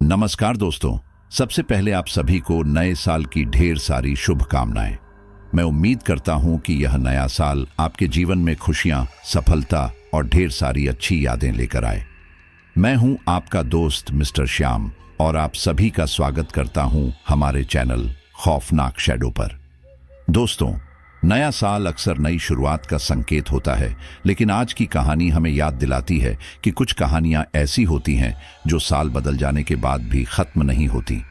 नमस्कार दोस्तों। सबसे पहले आप सभी को नए साल की ढेर सारी शुभकामनाएं। मैं उम्मीद करता हूं कि यह नया साल आपके जीवन में खुशियां, सफलता और ढेर सारी अच्छी यादें लेकर आए। मैं हूं आपका दोस्त मिस्टर श्याम और आप सभी का स्वागत करता हूं हमारे चैनल खौफनाक शैडो पर। दोस्तों, नया साल अक्सर नई शुरुआत का संकेत होता है, लेकिन आज की कहानी हमें याद दिलाती है कि कुछ कहानियां ऐसी होती हैं जो साल बदल जाने के बाद भी खत्म नहीं होती।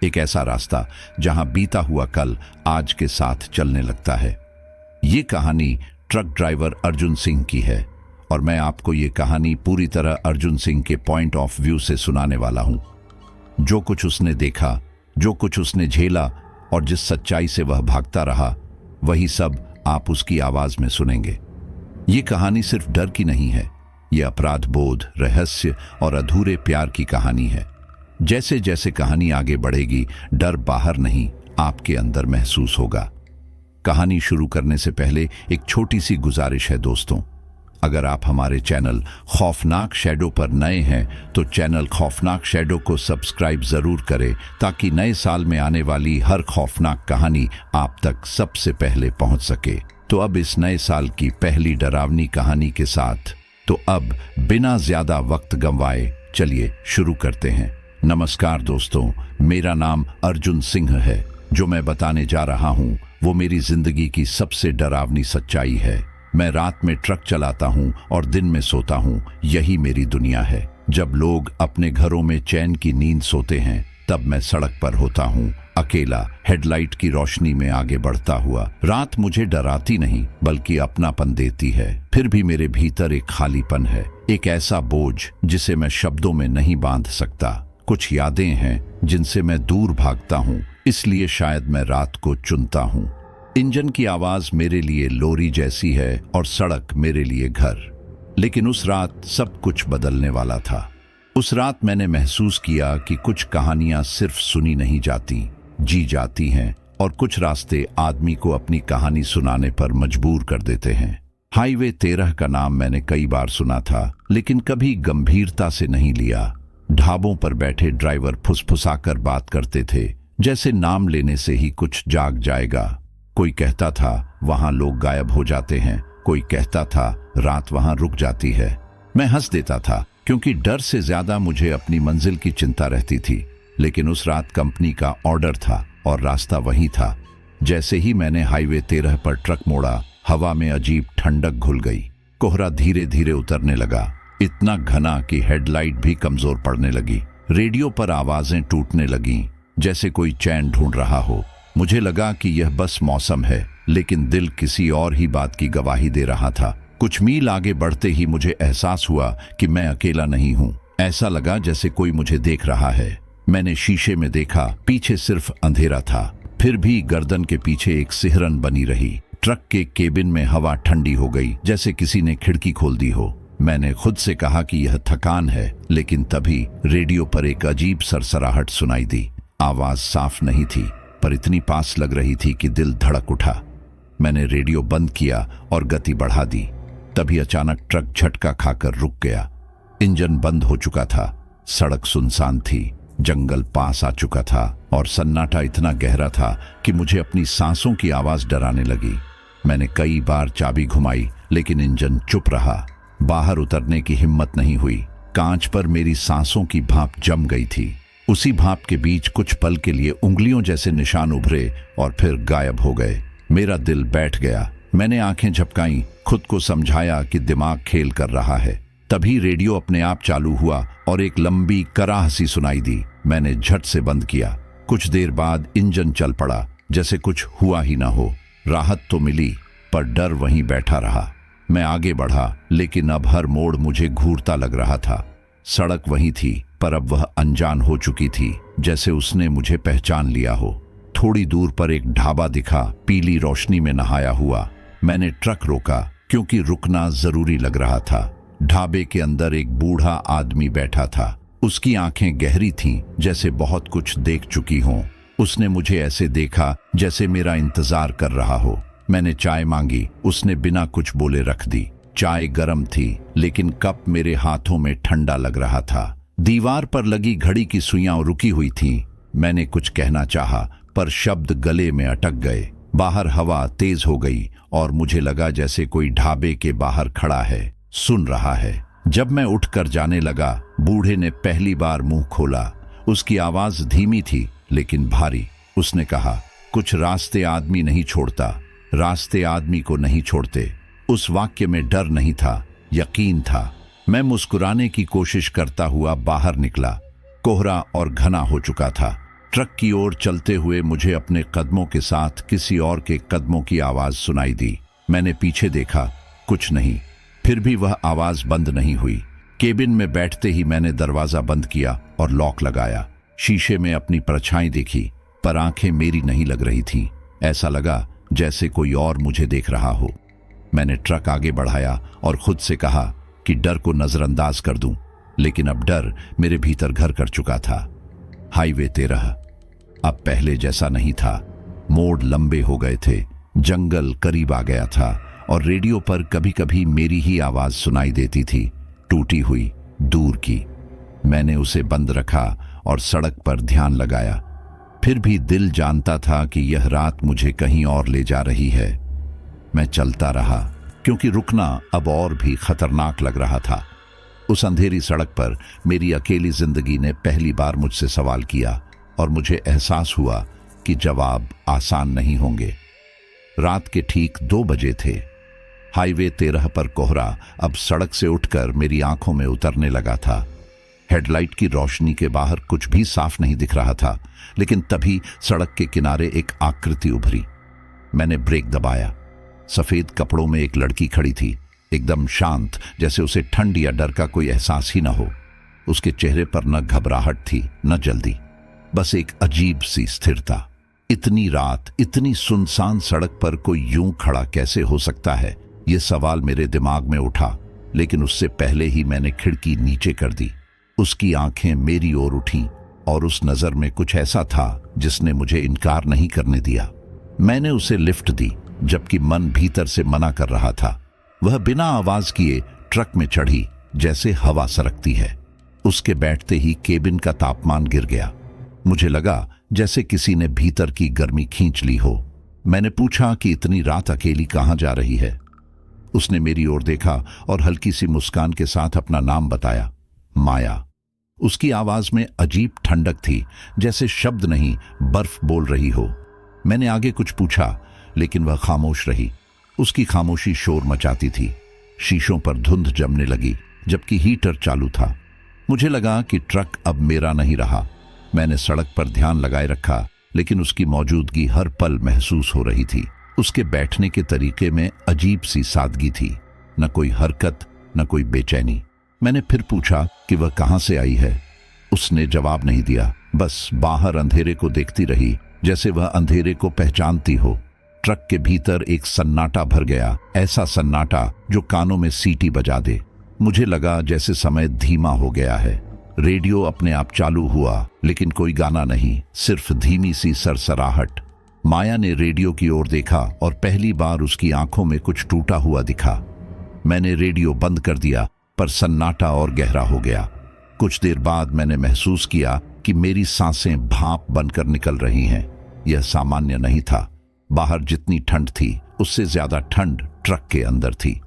एक ऐसा रास्ता जहां बीता हुआ कल आज के साथ चलने लगता है। ये कहानी ट्रक ड्राइवर अर्जुन सिंह की है और मैं आपको ये कहानी पूरी तरह अर्जुन सिंह के पॉइंट ऑफ व्यू से सुनाने वाला हूं। जो कुछ उसने देखा, जो कुछ उसने झेला और जिस सच्चाई से वह भागता रहा, वही सब आप उसकी आवाज में सुनेंगे। ये कहानी सिर्फ डर की नहीं है, ये अपराध बोध, रहस्य और अधूरे प्यार की कहानी है। जैसे जैसे कहानी आगे बढ़ेगी, डर बाहर नहीं, आपके अंदर महसूस होगा। कहानी शुरू करने से पहले एक छोटी सी गुजारिश है दोस्तों। अगर आप हमारे चैनल खौफनाक शैडो पर नए हैं तो चैनल खौफनाक शैडो को सब्सक्राइब जरूर करें, ताकि नए साल में आने वाली हर खौफनाक कहानी आप तक सबसे पहले पहुंच सके। तो अब इस नए साल की पहली डरावनी कहानी के साथ अब बिना ज्यादा वक्त गंवाए चलिए शुरू करते हैं। नमस्कार दोस्तों, मेरा नाम अर्जुन सिंह है। जो मैं बताने जा रहा हूं वो मेरी जिंदगी की सबसे डरावनी सच्चाई है। मैं रात में ट्रक चलाता हूं और दिन में सोता हूं, यही मेरी दुनिया है। जब लोग अपने घरों में चैन की नींद सोते हैं, तब मैं सड़क पर होता हूं, अकेला, हेडलाइट की रोशनी में आगे बढ़ता हुआ। रात मुझे डराती नहीं बल्कि अपनापन देती है। फिर भी मेरे भीतर एक खालीपन है, एक ऐसा बोझ जिसे मैं शब्दों में नहीं बांध सकता। कुछ यादें हैं जिनसे मैं दूर भागता हूं, इसलिए शायद मैं रात को चुनता हूं। इंजन की आवाज मेरे लिए लोरी जैसी है और सड़क मेरे लिए घर। लेकिन उस रात सब कुछ बदलने वाला था। उस रात मैंने महसूस किया कि कुछ कहानियां सिर्फ सुनी नहीं जाती, जी जाती हैं, और कुछ रास्ते आदमी को अपनी कहानी सुनाने पर मजबूर कर देते हैं। हाईवे 13 का नाम मैंने कई बार सुना था, लेकिन कभी गंभीरता से नहीं लिया। ढाबों पर बैठे ड्राइवर फुसफुसाकर बात करते थे, जैसे नाम लेने से ही कुछ जाग जाएगा। कोई कहता था वहां लोग गायब हो जाते हैं, कोई कहता था रात वहां रुक जाती है। मैं हंस देता था, क्योंकि डर से ज्यादा मुझे अपनी मंजिल की चिंता रहती थी। लेकिन उस रात कंपनी का ऑर्डर था और रास्ता वही था। जैसे ही मैंने हाईवे 13 पर ट्रक मोड़ा, हवा में अजीब ठंडक घुल गई। कोहरा धीरे धीरे उतरने लगा, इतना घना कि हेडलाइट भी कमजोर पड़ने लगी। रेडियो पर आवाजें टूटने लगीं, जैसे कोई चैन ढूंढ रहा हो। मुझे लगा कि यह बस मौसम है, लेकिन दिल किसी और ही बात की गवाही दे रहा था। कुछ मील आगे बढ़ते ही मुझे एहसास हुआ कि मैं अकेला नहीं हूं। ऐसा लगा जैसे कोई मुझे देख रहा है। मैंने शीशे में देखा, पीछे सिर्फ अंधेरा था। फिर भी गर्दन के पीछे एक सिहरन बनी रही। ट्रक के केबिन में हवा ठंडी हो गई, जैसे किसी ने खिड़की खोल दी हो। मैंने खुद से कहा कि यह थकान है, लेकिन तभी रेडियो पर एक अजीब सरसराहट सुनाई दी। आवाज साफ नहीं थी, पर इतनी पास लग रही थी कि दिल धड़क उठा। मैंने रेडियो बंद किया और गति बढ़ा दी। तभी अचानक ट्रक झटका खाकर रुक गया। इंजन बंद हो चुका था, सड़क सुनसान थी, जंगल पास आ चुका था और सन्नाटा इतना गहरा था कि मुझे अपनी सांसों की आवाज डराने लगी। मैंने कई बार चाबी घुमाई, लेकिन इंजन चुप रहा। बाहर उतरने की हिम्मत नहीं हुई। कांच पर मेरी सांसों की भाप जम गई थी। उसी भाप के बीच कुछ पल के लिए उंगलियों जैसे निशान उभरे और फिर गायब हो गए। मेरा दिल बैठ गया। मैंने आंखें झपकाईं, खुद को समझाया कि दिमाग खेल कर रहा है। तभी रेडियो अपने आप चालू हुआ और एक लंबी कराह सी सुनाई दी। मैंने झट से बंद किया। कुछ देर बाद इंजन चल पड़ा, जैसे कुछ हुआ ही ना हो। राहत तो मिली, पर डर वहीं बैठा रहा। मैं आगे बढ़ा, लेकिन अब हर मोड़ मुझे घूरता लग रहा था। सड़क वही थी, पर अब वह अनजान हो चुकी थी, जैसे उसने मुझे पहचान लिया हो। थोड़ी दूर पर एक ढाबा दिखा, पीली रोशनी में नहाया हुआ। मैंने ट्रक रोका, क्योंकि रुकना जरूरी लग रहा था। ढाबे के अंदर एक बूढ़ा आदमी बैठा था। उसकी आंखें गहरी थीं, जैसे बहुत कुछ देख चुकी हों। उसने मुझे ऐसे देखा जैसे मेरा इंतजार कर रहा हो। मैंने चाय मांगी, उसने बिना कुछ बोले रख दी। चाय गर्म थी, लेकिन कप मेरे हाथों में ठंडा लग रहा था। दीवार पर लगी घड़ी की सुइयां रुकी हुई थीं। मैंने कुछ कहना चाहा, पर शब्द गले में अटक गए। बाहर हवा तेज हो गई और मुझे लगा जैसे कोई ढाबे के बाहर खड़ा है, सुन रहा है। जब मैं उठकर जाने लगा, बूढ़े ने पहली बार मुंह खोला। उसकी आवाज धीमी थी लेकिन भारी। उसने कहा, कुछ रास्ते आदमी नहीं छोड़ता, रास्ते आदमी को नहीं छोड़ते। उस वाक्य में डर नहीं था, यकीन था। मैं मुस्कुराने की कोशिश करता हुआ बाहर निकला। कोहरा और घना हो चुका था। ट्रक की ओर चलते हुए मुझे अपने कदमों के साथ किसी और के कदमों की आवाज सुनाई दी। मैंने पीछे देखा, कुछ नहीं। फिर भी वह आवाज बंद नहीं हुई। केबिन में बैठते ही मैंने दरवाजा बंद किया और लॉक लगाया। शीशे में अपनी परछाई देखी, पर आंखें मेरी नहीं लग रही थीं। ऐसा लगा जैसे कोई और मुझे देख रहा हो। मैंने ट्रक आगे बढ़ाया और खुद से कहा कि डर को नजरअंदाज कर दूं, लेकिन अब डर मेरे भीतर घर कर चुका था। हाईवे 13 अब पहले जैसा नहीं था। मोड़ लंबे हो गए थे, जंगल करीब आ गया था और रेडियो पर कभी कभी मेरी ही आवाज सुनाई देती थी, टूटी हुई, दूर की। मैंने उसे बंद रखा और सड़क पर ध्यान लगाया। फिर भी दिल जानता था कि यह रात मुझे कहीं और ले जा रही है। मैं चलता रहा, क्योंकि रुकना अब और भी खतरनाक लग रहा था। उस अंधेरी सड़क पर मेरी अकेली जिंदगी ने पहली बार मुझसे सवाल किया और मुझे एहसास हुआ कि जवाब आसान नहीं होंगे। रात के ठीक 2 बजे थे। हाईवे 13 पर कोहरा अब सड़क से उठकर मेरी आंखों में उतरने लगा था। हेडलाइट की रोशनी के बाहर कुछ भी साफ नहीं दिख रहा था, लेकिन तभी सड़क के किनारे एक आकृति उभरी। मैंने ब्रेक दबाया। सफेद कपड़ों में एक लड़की खड़ी थी, एकदम शांत, जैसे उसे ठंड या डर का कोई एहसास ही न हो। उसके चेहरे पर न घबराहट थी न जल्दी, बस एक अजीब सी स्थिरता। इतनी रात, इतनी सुनसान सड़क पर कोई यूं खड़ा कैसे हो सकता है, यह सवाल मेरे दिमाग में उठा। लेकिन उससे पहले ही मैंने खिड़की नीचे कर दी। उसकी आंखें मेरी ओर उठीं और उस नजर में कुछ ऐसा था जिसने मुझे इनकार नहीं करने दिया। मैंने उसे लिफ्ट दी, जबकि मन भीतर से मना कर रहा था। वह बिना आवाज किए ट्रक में चढ़ी, जैसे हवा सरकती है। उसके बैठते ही केबिन का तापमान गिर गया। मुझे लगा जैसे किसी ने भीतर की गर्मी खींच ली हो। मैंने पूछा कि इतनी रात अकेली कहां जा रही है। उसने मेरी ओर देखा और हल्की सी मुस्कान के साथ अपना नाम बताया, माया। उसकी आवाज में अजीब ठंडक थी, जैसे शब्द नहीं, बर्फ बोल रही हो। मैंने आगे कुछ पूछा, लेकिन वह खामोश रही। उसकी खामोशी शोर मचाती थी। शीशों पर धुंध जमने लगी, जबकि हीटर चालू था। मुझे लगा कि ट्रक अब मेरा नहीं रहा। मैंने सड़क पर ध्यान लगाए रखा, लेकिन उसकी मौजूदगी हर पल महसूस हो रही थी। उसके बैठने के तरीके में अजीब सी सादगी थी, न कोई हरकत, न कोई बेचैनी। मैंने फिर पूछा कि वह कहां से आई है। उसने जवाब नहीं दिया, बस बाहर अंधेरे को देखती रही, जैसे वह अंधेरे को पहचानती हो। ट्रक के भीतर एक सन्नाटा भर गया, ऐसा सन्नाटा जो कानों में सीटी बजा दे। मुझे लगा जैसे समय धीमा हो गया है। रेडियो अपने आप चालू हुआ, लेकिन कोई गाना नहीं, सिर्फ धीमी सी सरसराहट। माया ने रेडियो की ओर देखा और पहली बार उसकी आंखों में कुछ टूटा हुआ दिखा। मैंने रेडियो बंद कर दिया, पर सन्नाटा और गहरा हो गया। कुछ देर बाद मैंने महसूस किया कि मेरी सांसें भाप बनकर निकल रही हैं। यह सामान्य नहीं था। बाहर जितनी ठंड थी, उससे ज्यादा ठंड ट्रक के अंदर थी।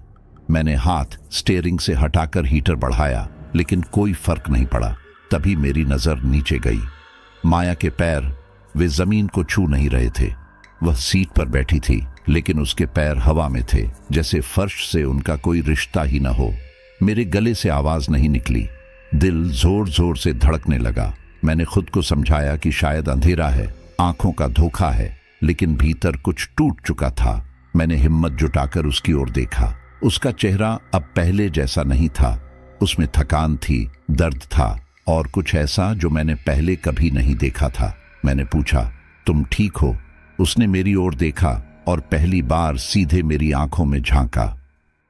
मैंने हाथ स्टीयरिंग से हटाकर हीटर बढ़ाया, लेकिन कोई फर्क नहीं पड़ा। तभी मेरी नजर नीचे गई। माया के पैर, वे जमीन को छू नहीं रहे थे। वह सीट पर बैठी थी, लेकिन उसके पैर हवा में थे, जैसे फर्श से उनका कोई रिश्ता ही न हो। मेरे गले से आवाज नहीं निकली। दिल जोर जोर से धड़कने लगा। मैंने खुद को समझाया कि शायद अंधेरा है, आंखों का धोखा है, लेकिन भीतर कुछ टूट चुका था। मैंने हिम्मत जुटाकर उसकी ओर देखा। उसका चेहरा अब पहले जैसा नहीं था। उसमें थकान थी, दर्द था और कुछ ऐसा जो मैंने पहले कभी नहीं देखा था। मैंने पूछा, तुम ठीक हो? उसने मेरी ओर देखा और पहली बार सीधे मेरी आंखों में झांका।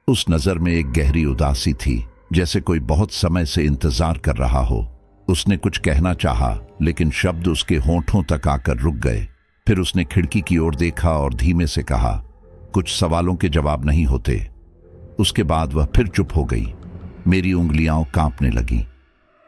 उस नजर में एक गहरी उदासी थी, जैसे कोई बहुत समय से इंतजार कर रहा हो। उसने कुछ कहना चाहा, लेकिन शब्द उसके होंठों तक आकर रुक गए। फिर उसने खिड़की की ओर देखा और धीमे से कहा, कुछ सवालों के जवाब नहीं होते। उसके बाद वह फिर चुप हो गई। मेरी उंगलियां कांपने लगीं।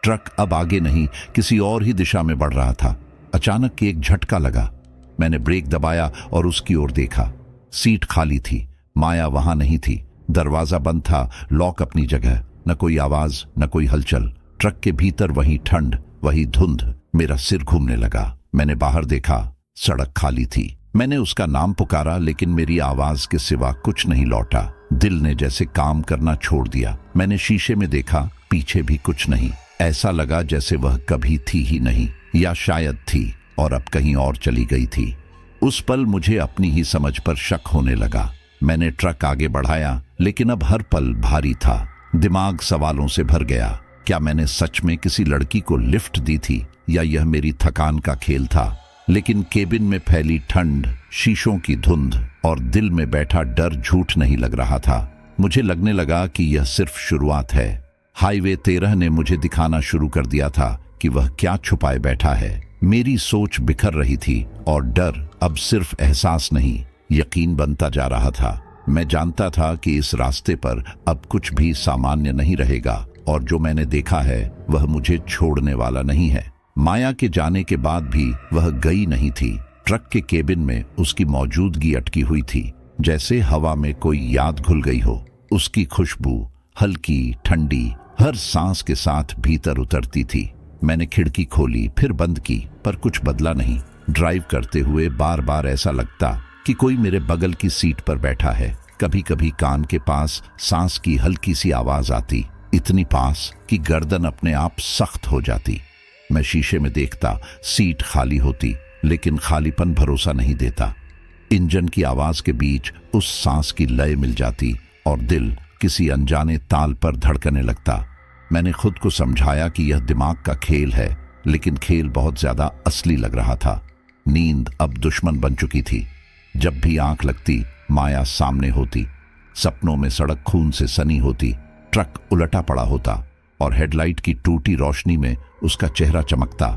ट्रक अब आगे नहीं, किसी और ही दिशा में बढ़ रहा था। अचानक एक झटका लगा। मैंने ब्रेक दबाया और उसकी ओर देखा। सीट खाली थी, माया वहां नहीं थी। दरवाजा बंद था, लॉक अपनी जगह। न कोई आवाज, न कोई हलचल। ट्रक के भीतर वही ठंड, वही धुंध। मेरा सिर घूमने लगा। मैंने बाहर देखा, सड़क खाली थी। मैंने उसका नाम पुकारा, लेकिन मेरी आवाज के सिवा कुछ नहीं लौटा। दिल ने जैसे काम करना छोड़ दिया। मैंने शीशे में देखा, पीछे भी कुछ नहीं। ऐसा लगा जैसे वह कभी थी ही नहीं, या शायद थी और अब कहीं और चली गई थी। उस पल मुझे अपनी ही समझ पर शक होने लगा। मैंने ट्रक आगे बढ़ाया, लेकिन अब हर पल भारी था। दिमाग सवालों से भर गया। क्या मैंने सच में किसी लड़की को लिफ्ट दी थी, या यह मेरी थकान का खेल था? लेकिन केबिन में फैली ठंड, शीशों की धुंध और दिल में बैठा डर झूठ नहीं लग रहा था। मुझे लगने लगा कि यह सिर्फ शुरुआत है। हाईवे 13 ने मुझे दिखाना शुरू कर दिया था कि वह क्या छुपाए बैठा है। मेरी सोच बिखर रही थी और डर अब सिर्फ एहसास नहीं, यकीन बनता जा रहा था। मैं जानता था कि इस रास्ते पर अब कुछ भी सामान्य नहीं रहेगा, और जो मैंने देखा है वह मुझे छोड़ने वाला नहीं है। माया के जाने के बाद भी वह गई नहीं थी। ट्रक के केबिन में उसकी मौजूदगी अटकी हुई थी, जैसे हवा में कोई याद घुल गई हो। उसकी खुशबू हल्की, ठंडी, हर सांस के साथ भीतर उतरती थी। मैंने खिड़की खोली, फिर बंद की, पर कुछ बदला नहीं। ड्राइव करते हुए बार बार ऐसा लगता कि कोई मेरे बगल की सीट पर बैठा है। कभी कभी कान के पास सांस की हल्की सी आवाज आती, इतनी पास कि गर्दन अपने आप सख्त हो जाती। मैं शीशे में देखता, सीट खाली होती, लेकिन खालीपन भरोसा नहीं देता। इंजन की आवाज के बीच उस सांस की लय मिल जाती और दिल किसी अनजाने ताल पर धड़कने लगता। मैंने खुद को समझाया कि यह दिमाग का खेल है, लेकिन खेल बहुत ज्यादा असली लग रहा था। नींद अब दुश्मन बन चुकी थी। जब भी आंख लगती, माया सामने होती। सपनों में सड़क खून से सनी होती, ट्रक उलटा पड़ा होता और हेडलाइट की टूटी रोशनी में उसका चेहरा चमकता।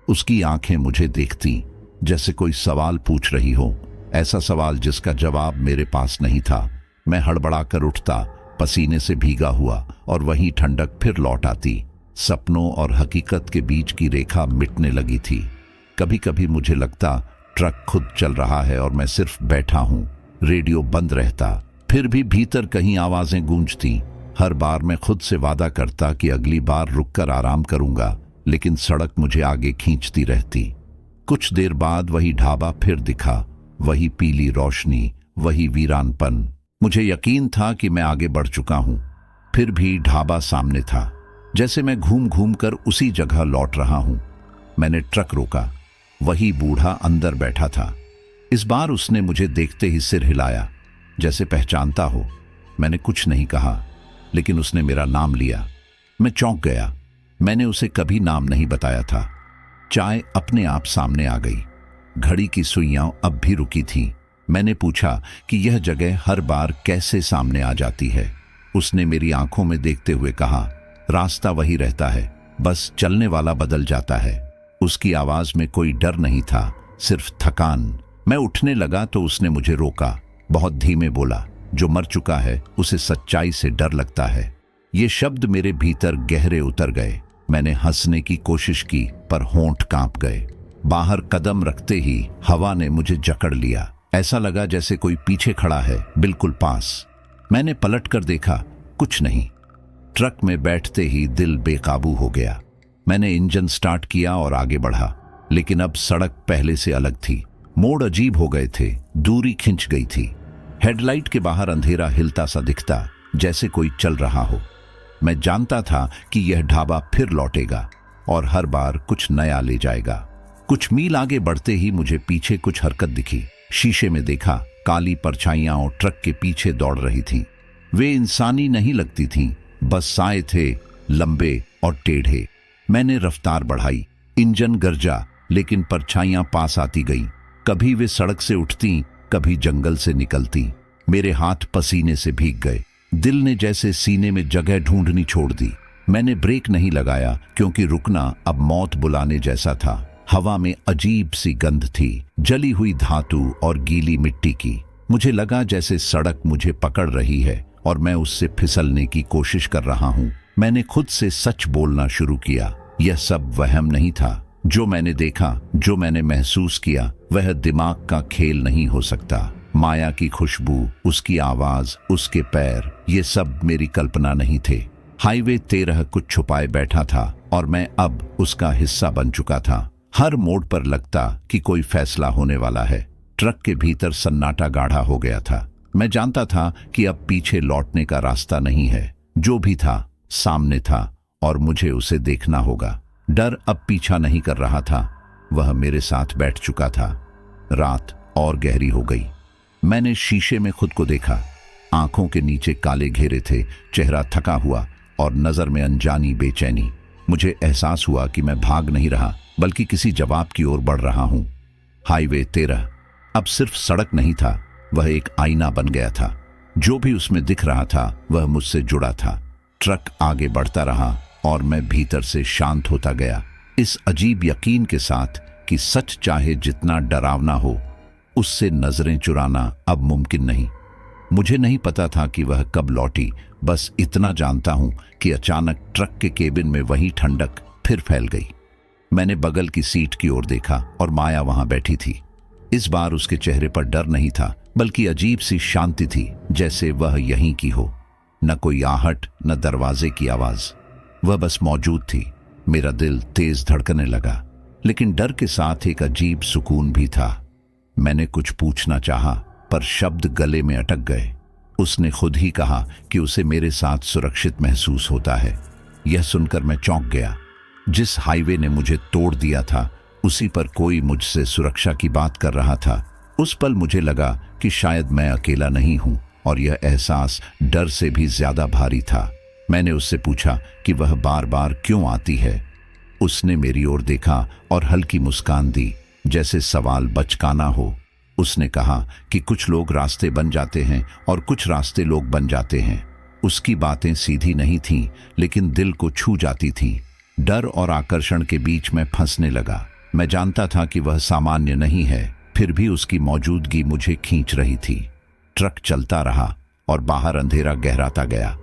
उसकी आंखें मुझे देखती, जैसे कोई सवाल पूछ रही हो, ऐसा सवाल जिसका जवाब मेरे पास नहीं था। मैं हड़बड़ाकर उठता, पसीने से भीगा हुआ, और वही ठंडक फिर लौट आती। सपनों और हकीकत के बीच की रेखा मिटने लगी थी। कभी कभी मुझे लगता ट्रक खुद चल रहा है और मैं सिर्फ बैठा हूं। रेडियो बंद रहता, फिर भी भीतर कहीं आवाजें गूंजती। हर बार मैं खुद से वादा करता कि अगली बार रुककर आराम करूंगा, लेकिन सड़क मुझे आगे खींचती रहती। कुछ देर बाद वही ढाबा फिर दिखा, वही पीली रोशनी, वही वीरानपन। मुझे यकीन था कि मैं आगे बढ़ चुका हूं, फिर भी ढाबा सामने था, जैसे मैं घूम घूम कर उसी जगह लौट रहा हूं। मैंने ट्रक रोका। वही बूढ़ा अंदर बैठा था। इस बार उसने मुझे देखते ही सिर हिलाया, जैसे पहचानता हो। मैंने कुछ नहीं कहा, लेकिन उसने मेरा नाम लिया। मैं चौंक गया। मैंने उसे कभी नाम नहीं बताया था। चाय अपने आप सामने आ गई। घड़ी की सुइयां अब भी रुकी थीं। मैंने पूछा कि यह जगह हर बार कैसे सामने आ जाती है। उसने मेरी आंखों में देखते हुए कहा, रास्ता वही रहता है, बस चलने वाला बदल जाता है। उसकी आवाज में कोई डर नहीं था, सिर्फ थकान। मैं उठने लगा तो उसने मुझे रोका। बहुत धीमे बोला, जो मर चुका है उसे सच्चाई से डर लगता है। ये शब्द मेरे भीतर गहरे उतर गए। मैंने हंसने की कोशिश की, पर होंठ कांप गए। बाहर कदम रखते ही हवा ने मुझे जकड़ लिया। ऐसा लगा जैसे कोई पीछे खड़ा है, बिल्कुल पास। मैंने पलट कर देखा, कुछ नहीं। ट्रक में बैठते ही दिल बेकाबू हो गया। मैंने इंजन स्टार्ट किया और आगे बढ़ा, लेकिन अब सड़क पहले से अलग थी। मोड़ अजीब हो गए थे, दूरी खिंच गई थी। हेडलाइट के बाहर अंधेरा हिलता सा दिखता, जैसे कोई चल रहा हो। मैं जानता था कि यह ढाबा फिर लौटेगा और हर बार कुछ नया ले जाएगा। कुछ मील आगे बढ़ते ही मुझे पीछे कुछ हरकत दिखी। शीशे में देखा, काली परछाइयां ट्रक के पीछे दौड़ रही थीं। वे इंसानी नहीं लगती थीं, बस साए थे, लंबे और टेढ़े। मैंने रफ्तार बढ़ाई। इंजन गरजा, लेकिन परछाइयां पास आती गईं। कभी वे सड़क से उठती, कभी जंगल से निकलती। मेरे हाथ पसीने से भीग गए। दिल ने जैसे सीने में जगह ढूंढनी छोड़ दी। मैंने ब्रेक नहीं लगाया, क्योंकि रुकना अब मौत बुलाने जैसा था। हवा में अजीब सी गंध थी, जली हुई धातु और गीली मिट्टी की। मुझे लगा जैसे सड़क मुझे पकड़ रही है और मैं उससे फिसलने की कोशिश कर रहा हूं। मैंने खुद से सच बोलना शुरू किया। यह सब वहम नहीं था। जो मैंने देखा, जो मैंने महसूस किया, वह दिमाग का खेल नहीं हो सकता। माया की खुशबू, उसकी आवाज, उसके पैर, ये सब मेरी कल्पना नहीं थे। हाईवे 13 कुछ छुपाए बैठा था और मैं अब उसका हिस्सा बन चुका था। हर मोड़ पर लगता कि कोई फैसला होने वाला है। ट्रक के भीतर सन्नाटा गाढ़ा हो गया था। मैं जानता था कि अब पीछे लौटने का रास्ता नहीं है। जो भी था सामने था और मुझे उसे देखना होगा। डर अब पीछा नहीं कर रहा था, वह मेरे साथ बैठ चुका था। रात और गहरी हो गई। मैंने शीशे में खुद को देखा। आंखों के नीचे काले घेरे थे, चेहरा थका हुआ और नजर में अनजानी बेचैनी। मुझे एहसास हुआ कि मैं भाग नहीं रहा, बल्कि किसी जवाब की ओर बढ़ रहा हूं। हाईवे 13 अब सिर्फ सड़क नहीं था, वह एक आईना बन गया था। जो भी उसमें दिख रहा था वह मुझसे जुड़ा था। ट्रक आगे बढ़ता रहा और मैं भीतर से शांत होता गया, इस अजीब यकीन के साथ कि सच चाहे जितना डरावना हो, उससे नजरें चुराना अब मुमकिन नहीं। मुझे नहीं पता था कि वह कब लौटी, बस इतना जानता हूं कि अचानक ट्रक के केबिन में वही ठंडक फिर फैल गई। मैंने बगल की सीट की ओर देखा और माया वहां बैठी थी। इस बार उसके चेहरे पर डर नहीं था, बल्कि अजीब सी शांति थी, जैसे वह यहीं की हो। न कोई आहट, न दरवाजे की आवाज, वह बस मौजूद थी। मेरा दिल तेज धड़कने लगा, लेकिन डर के साथ एक अजीब सुकून भी था। मैंने कुछ पूछना चाहा, पर शब्द गले में अटक गए। उसने खुद ही कहा कि उसे मेरे साथ सुरक्षित महसूस होता है। यह सुनकर मैं चौंक गया। जिस हाईवे ने मुझे तोड़ दिया था, उसी पर कोई मुझसे सुरक्षा की बात कर रहा था। उस पल मुझे लगा कि शायद मैं अकेला नहीं हूं, और यह एहसास डर से भी ज्यादा भारी था। मैंने उससे पूछा कि वह बार बार क्यों आती है। उसने मेरी ओर देखा और हल्की मुस्कान दी, जैसे सवाल बचकाना हो। उसने कहा कि कुछ लोग रास्ते बन जाते हैं और कुछ रास्ते लोग बन जाते हैं। उसकी बातें सीधी नहीं थीं, लेकिन दिल को छू जाती थीं। डर और आकर्षण के बीच में फंसने लगा। मैं जानता था कि वह सामान्य नहीं है, फिर भी उसकी मौजूदगी मुझे खींच रही थी। ट्रक चलता रहा और बाहर अंधेरा गहराता गया।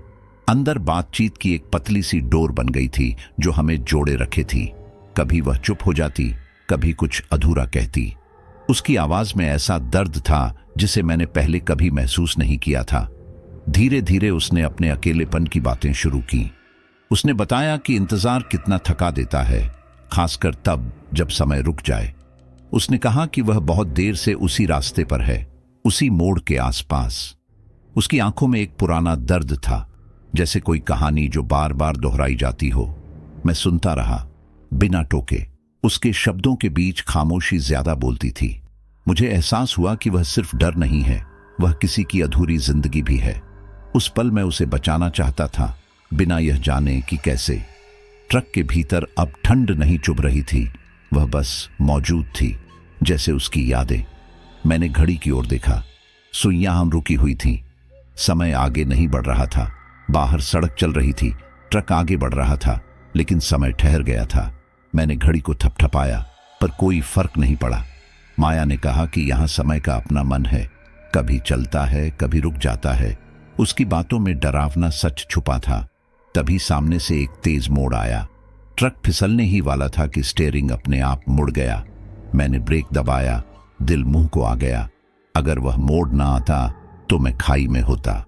अंदर बातचीत की एक पतली सी डोर बन गई थी जो हमें जोड़े रखे थी। कभी वह चुप हो जाती, कभी कुछ अधूरा कहती। उसकी आवाज में ऐसा दर्द था जिसे मैंने पहले कभी महसूस नहीं किया था। धीरे धीरे उसने अपने अकेलेपन की बातें शुरू की। उसने बताया कि इंतजार कितना थका देता है, खासकर तब जब समय रुक जाए। उसने कहा कि वह बहुत देर से उसी रास्ते पर है, उसी मोड़ के आसपास। उसकी आंखों में एक पुराना दर्द था, जैसे कोई कहानी जो बार बार दोहराई जाती हो। मैं सुनता रहा, बिना टोके। उसके शब्दों के बीच खामोशी ज्यादा बोलती थी। मुझे एहसास हुआ कि वह सिर्फ डर नहीं है, वह किसी की अधूरी जिंदगी भी है। उस पल मैं उसे बचाना चाहता था, बिना यह जाने कि कैसे। ट्रक के भीतर अब ठंड नहीं चुभ रही थी, वह बस मौजूद थी, जैसे उसकी यादें। मैंने घड़ी की ओर देखा। सुइयां हम रुकी हुई थीं। समय आगे नहीं बढ़ रहा था। बाहर सड़क चल रही थी, ट्रक आगे बढ़ रहा था, लेकिन समय ठहर गया था। मैंने घड़ी को थपथपाया, पर कोई फर्क नहीं पड़ा। माया ने कहा कि यहां समय का अपना मन है, कभी चलता है, कभी रुक जाता है। उसकी बातों में डरावना सच छुपा था। तभी सामने से एक तेज मोड़ आया। ट्रक फिसलने ही वाला था कि स्टीयरिंग अपने आप मुड़ गया। मैंने ब्रेक दबाया, दिल मुंह को आ गया। अगर वह मोड़ ना आता तो मैं खाई में होता।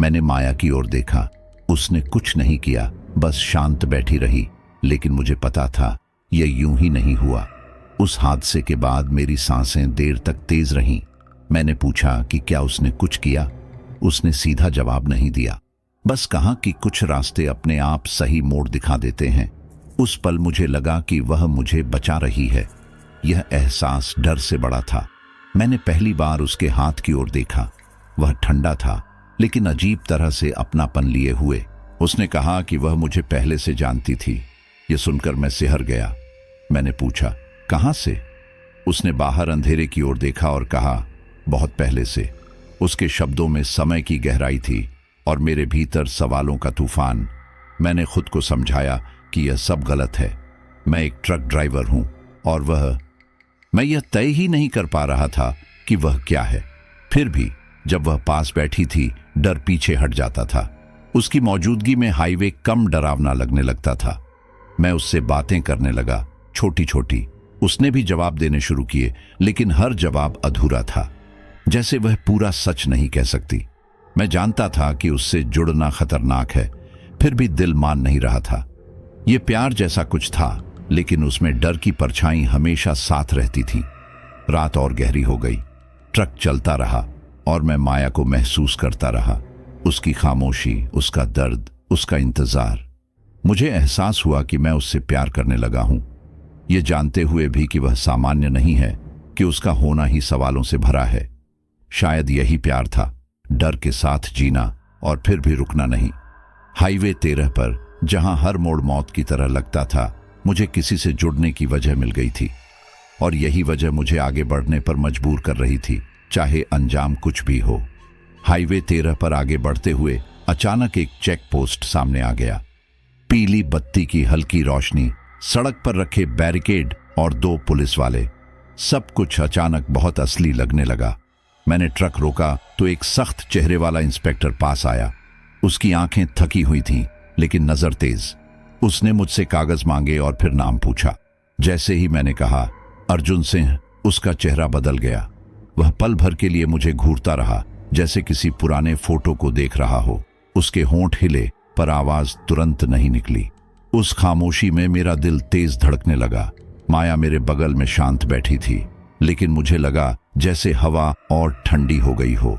मैंने माया की ओर देखा। उसने कुछ नहीं किया, बस शांत बैठी रही। लेकिन मुझे पता था यह यूं ही नहीं हुआ। उस हादसे के बाद मेरी सांसें देर तक तेज रहीं। मैंने पूछा कि क्या उसने कुछ किया। उसने सीधा जवाब नहीं दिया, बस कहा कि कुछ रास्ते अपने आप सही मोड़ दिखा देते हैं। उस पल मुझे लगा कि वह मुझे बचा रही है। यह एहसास डर से बड़ा था। मैंने पहली बार उसके हाथ की ओर देखा। वह ठंडा था, लेकिन अजीब तरह से अपनापन लिए हुए। उसने कहा कि वह मुझे पहले से जानती थी। यह सुनकर मैं सिहर गया। मैंने पूछा, कहां से? उसने बाहर अंधेरे की ओर देखा और कहा, बहुत पहले से। उसके शब्दों में समय की गहराई थी और मेरे भीतर सवालों का तूफान। मैंने खुद को समझाया कि यह सब गलत है। मैं एक ट्रक ड्राइवर हूं और मैं यह तय ही नहीं कर पा रहा था कि वह क्या है। फिर भी जब वह पास बैठी थी, डर पीछे हट जाता था। उसकी मौजूदगी में हाईवे कम डरावना लगने लगता था। मैं उससे बातें करने लगा, छोटी छोटी। उसने भी जवाब देने शुरू किए, लेकिन हर जवाब अधूरा था, जैसे वह पूरा सच नहीं कह सकती। मैं जानता था कि उससे जुड़ना खतरनाक है, फिर भी दिल मान नहीं रहा था। ये प्यार जैसा कुछ था, लेकिन उसमें डर की परछाई हमेशा साथ रहती थी। रात और गहरी हो गई। ट्रक चलता रहा और मैं माया को महसूस करता रहा, उसकी खामोशी, उसका दर्द, उसका इंतजार। मुझे एहसास हुआ कि मैं उससे प्यार करने लगा हूं, ये जानते हुए भी कि वह सामान्य नहीं है, कि उसका होना ही सवालों से भरा है। शायद यही प्यार था, डर के साथ जीना और फिर भी रुकना नहीं। हाईवे 13 पर, जहां हर मोड़ मौत की तरह लगता था, मुझे किसी से जुड़ने की वजह मिल गई थी, और यही वजह मुझे आगे बढ़ने पर मजबूर कर रही थी, चाहे अंजाम कुछ भी हो। हाईवे 13 पर आगे बढ़ते हुए अचानक एक चेक पोस्ट सामने आ गया। पीली बत्ती की हल्की रोशनी, सड़क पर रखे बैरिकेड और 2 पुलिस वाले, सब कुछ अचानक बहुत असली लगने लगा। मैंने ट्रक रोका तो एक सख्त चेहरे वाला इंस्पेक्टर पास आया। उसकी आंखें थकी हुई थीं, लेकिन नजर तेज। उसने मुझसे कागज मांगे और फिर नाम पूछा। जैसे ही मैंने कहा अर्जुन सिंह, उसका चेहरा बदल गया। वह पल भर के लिए मुझे घूरता रहा, जैसे किसी पुराने फोटो को देख रहा हो। उसके होंठ हिले, पर आवाज तुरंत नहीं निकली। उस खामोशी में मेरा दिल तेज धड़कने लगा। माया मेरे बगल में शांत बैठी थी, लेकिन मुझे लगा जैसे हवा और ठंडी हो गई हो।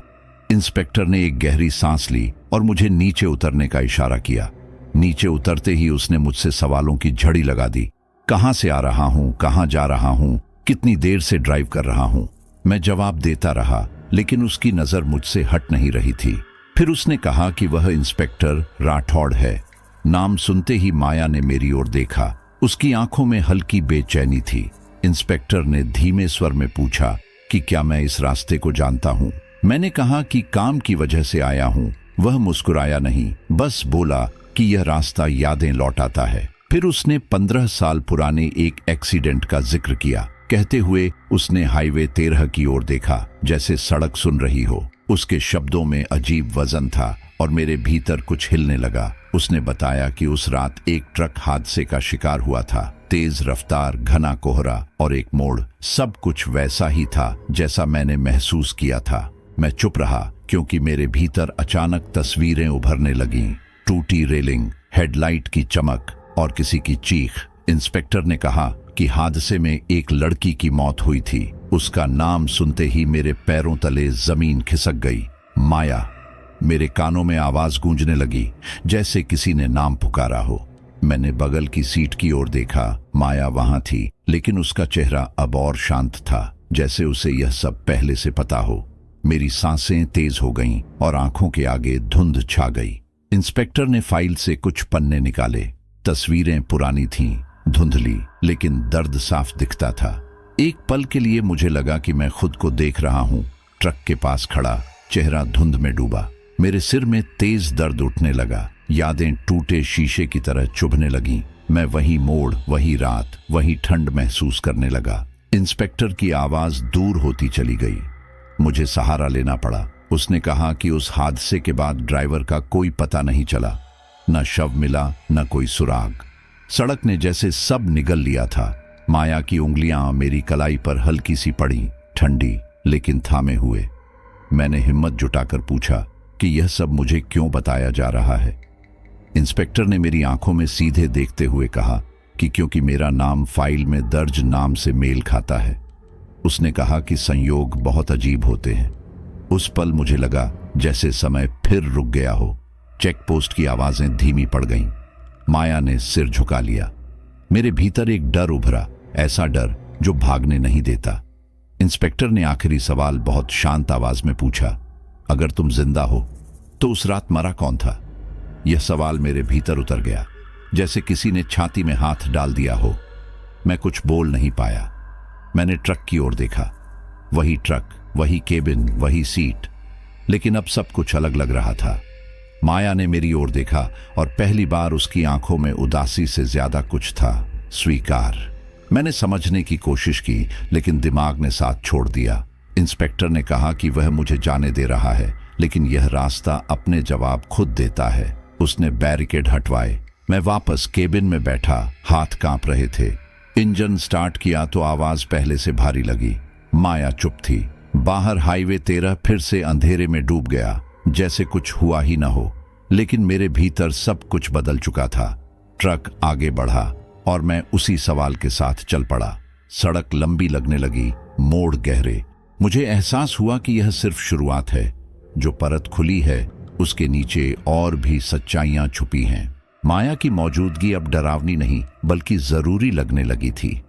इंस्पेक्टर ने एक गहरी सांस ली और मुझे नीचे उतरने का इशारा किया। नीचे उतरते ही उसने मुझसे सवालों की झड़ी लगा दी। कहां से आ रहा हूं, कहां जा रहा हूं, कितनी देर से ड्राइव कर रहा हूं। मैं जवाब देता रहा, लेकिन उसकी नजर मुझसे हट नहीं रही थी। फिर उसने कहा कि वह इंस्पेक्टर राठौड़ है। नाम सुनते ही माया ने मेरी ओर देखा। उसकी आंखों में हल्की बेचैनी थी। इंस्पेक्टर ने धीमे स्वर में पूछा कि क्या मैं इस रास्ते को जानता हूं। मैंने कहा कि काम की वजह से आया हूं। वह मुस्कुराया नहीं, बस बोला कि यह रास्ता यादें लौटाता है। फिर उसने 15 साल पुराने एक एक्सीडेंट का जिक्र किया। कहते हुए उसने हाईवे 13 की ओर देखा, जैसे सड़क सुन रही हो। उसके शब्दों में अजीब वजन था और मेरे भीतर कुछ हिलने लगा। उसने बताया कि उस रात एक ट्रक हादसे का शिकार हुआ था। तेज रफ्तार, घना कोहरा और एक मोड़, सब कुछ वैसा ही था जैसा मैंने महसूस किया था। मैं चुप रहा, क्योंकि मेरे भीतर अचानक तस्वीरें उभरने लगीं। टूटी रेलिंग, हेडलाइट की चमक और किसी की चीख। इंस्पेक्टर ने कहा कि हादसे में एक लड़की की मौत हुई थी। उसका नाम सुनते ही मेरे पैरों तले जमीन खिसक गई। माया। मेरे कानों में आवाज गूंजने लगी, जैसे किसी ने नाम पुकारा हो। मैंने बगल की सीट की ओर देखा। माया वहां थी, लेकिन उसका चेहरा अब और शांत था, जैसे उसे यह सब पहले से पता हो। मेरी सांसें तेज हो गईं और आंखों के आगे धुंध छा गई। इंस्पेक्टर ने फाइल से कुछ पन्ने निकाले। तस्वीरें पुरानी थीं, धुंधली, लेकिन दर्द साफ दिखता था। एक पल के लिए मुझे लगा कि मैं खुद को देख रहा हूं, ट्रक के पास खड़ा, चेहरा धुंध में डूबा। मेरे सिर में तेज दर्द उठने लगा। यादें टूटे शीशे की तरह चुभने लगीं। मैं वही मोड़, वही रात, वही ठंड महसूस करने लगा। इंस्पेक्टर की आवाज दूर होती चली गई। मुझे सहारा लेना पड़ा। उसने कहा कि उस हादसे के बाद ड्राइवर का कोई पता नहीं चला। न शव मिला, न कोई सुराग। सड़क ने जैसे सब निगल लिया था। माया की उंगलियां मेरी कलाई पर हल्की सी पड़ी, ठंडी लेकिन थामे हुए। मैंने हिम्मत जुटाकर पूछा कि यह सब मुझे क्यों बताया जा रहा है। इंस्पेक्टर ने मेरी आंखों में सीधे देखते हुए कहा कि क्योंकि मेरा नाम फाइल में दर्ज नाम से मेल खाता है। उसने कहा कि संयोग बहुत अजीब होते हैं। उस पल मुझे लगा जैसे समय फिर रुक गया हो। चेक पोस्ट की आवाजें धीमी पड़ गईं। माया ने सिर झुका लिया। मेरे भीतर एक डर उभरा, ऐसा डर जो भागने नहीं देता। इंस्पेक्टर ने आखिरी सवाल बहुत शांत आवाज में पूछा, अगर तुम जिंदा हो तो उस रात मरा कौन था? यह सवाल मेरे भीतर उतर गया, जैसे किसी ने छाती में हाथ डाल दिया हो। मैं कुछ बोल नहीं पाया। मैंने ट्रक की ओर देखा। वही ट्रक, वही केबिन, वही सीट, लेकिन अब सब कुछ अलग लग रहा था। माया ने मेरी ओर देखा और पहली बार उसकी आंखों में उदासी से ज्यादा कुछ था, स्वीकार। मैंने समझने की कोशिश की, लेकिन दिमाग ने साथ छोड़ दिया। इंस्पेक्टर ने कहा कि वह मुझे जाने दे रहा है, लेकिन यह रास्ता अपने जवाब खुद देता है। उसने बैरिकेड हटवाए। मैं वापस केबिन में बैठा, हाथ कांप रहे थे। इंजन स्टार्ट किया तो आवाज पहले से भारी लगी। माया चुप थी। बाहर हाईवे 13 फिर से अंधेरे में डूब गया, जैसे कुछ हुआ ही न हो। लेकिन मेरे भीतर सब कुछ बदल चुका था। ट्रक आगे बढ़ा और मैं उसी सवाल के साथ चल पड़ा। सड़क लंबी लगने लगी, मोड़ गहरे। मुझे एहसास हुआ कि यह सिर्फ शुरुआत है। जो परत खुली है उसके नीचे और भी सच्चाइयां छुपी हैं। माया की मौजूदगी अब डरावनी नहीं बल्कि जरूरी लगने लगी थी।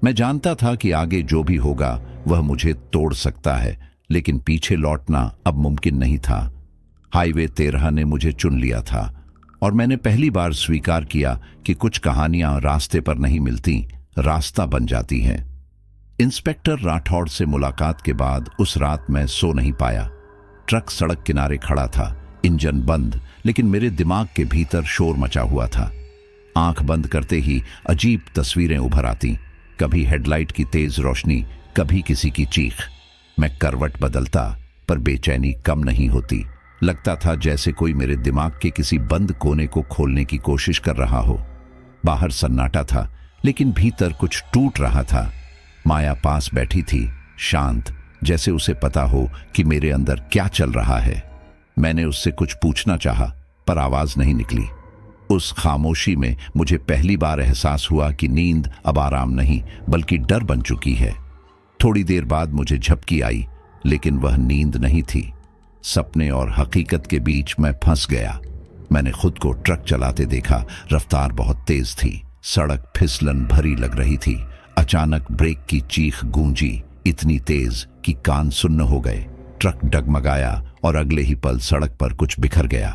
मैं जानता था कि आगे जो भी होगा वह मुझे तोड़ सकता है, लेकिन पीछे लौटना अब मुमकिन नहीं था। हाईवे 13 ने मुझे चुन लिया था और मैंने पहली बार स्वीकार किया कि कुछ कहानियां रास्ते पर नहीं मिलती, रास्ता बन जाती हैं। इंस्पेक्टर राठौड़ से मुलाकात के बाद उस रात मैं सो नहीं पाया। ट्रक सड़क किनारे खड़ा था, इंजन बंद, लेकिन मेरे दिमाग के भीतर शोर मचा हुआ था। आंख बंद करते ही अजीब तस्वीरें उभर आती, कभी हेडलाइट की तेज रोशनी, कभी किसी की चीख। मैं करवट बदलता पर बेचैनी कम नहीं होती। लगता था जैसे कोई मेरे दिमाग के किसी बंद कोने को खोलने की कोशिश कर रहा हो। बाहर सन्नाटा था लेकिन भीतर कुछ टूट रहा था। माया पास बैठी थी, शांत, जैसे उसे पता हो कि मेरे अंदर क्या चल रहा है। मैंने उससे कुछ पूछना चाहा पर आवाज नहीं निकली। उस खामोशी में मुझे पहली बार एहसास हुआ कि नींद अब आराम नहीं बल्कि डर बन चुकी है। थोड़ी देर बाद मुझे झपकी आई, लेकिन वह नींद नहीं थी। सपने और हकीकत के बीच मैं फंस गया। मैंने खुद को ट्रक चलाते देखा। रफ्तार बहुत तेज थी, सड़क फिसलन भरी लग रही थी। अचानक ब्रेक की चीख गूंजी, इतनी तेज कि कान सुन्न हो गए। ट्रक डगमगाया और अगले ही पल सड़क पर कुछ बिखर गया।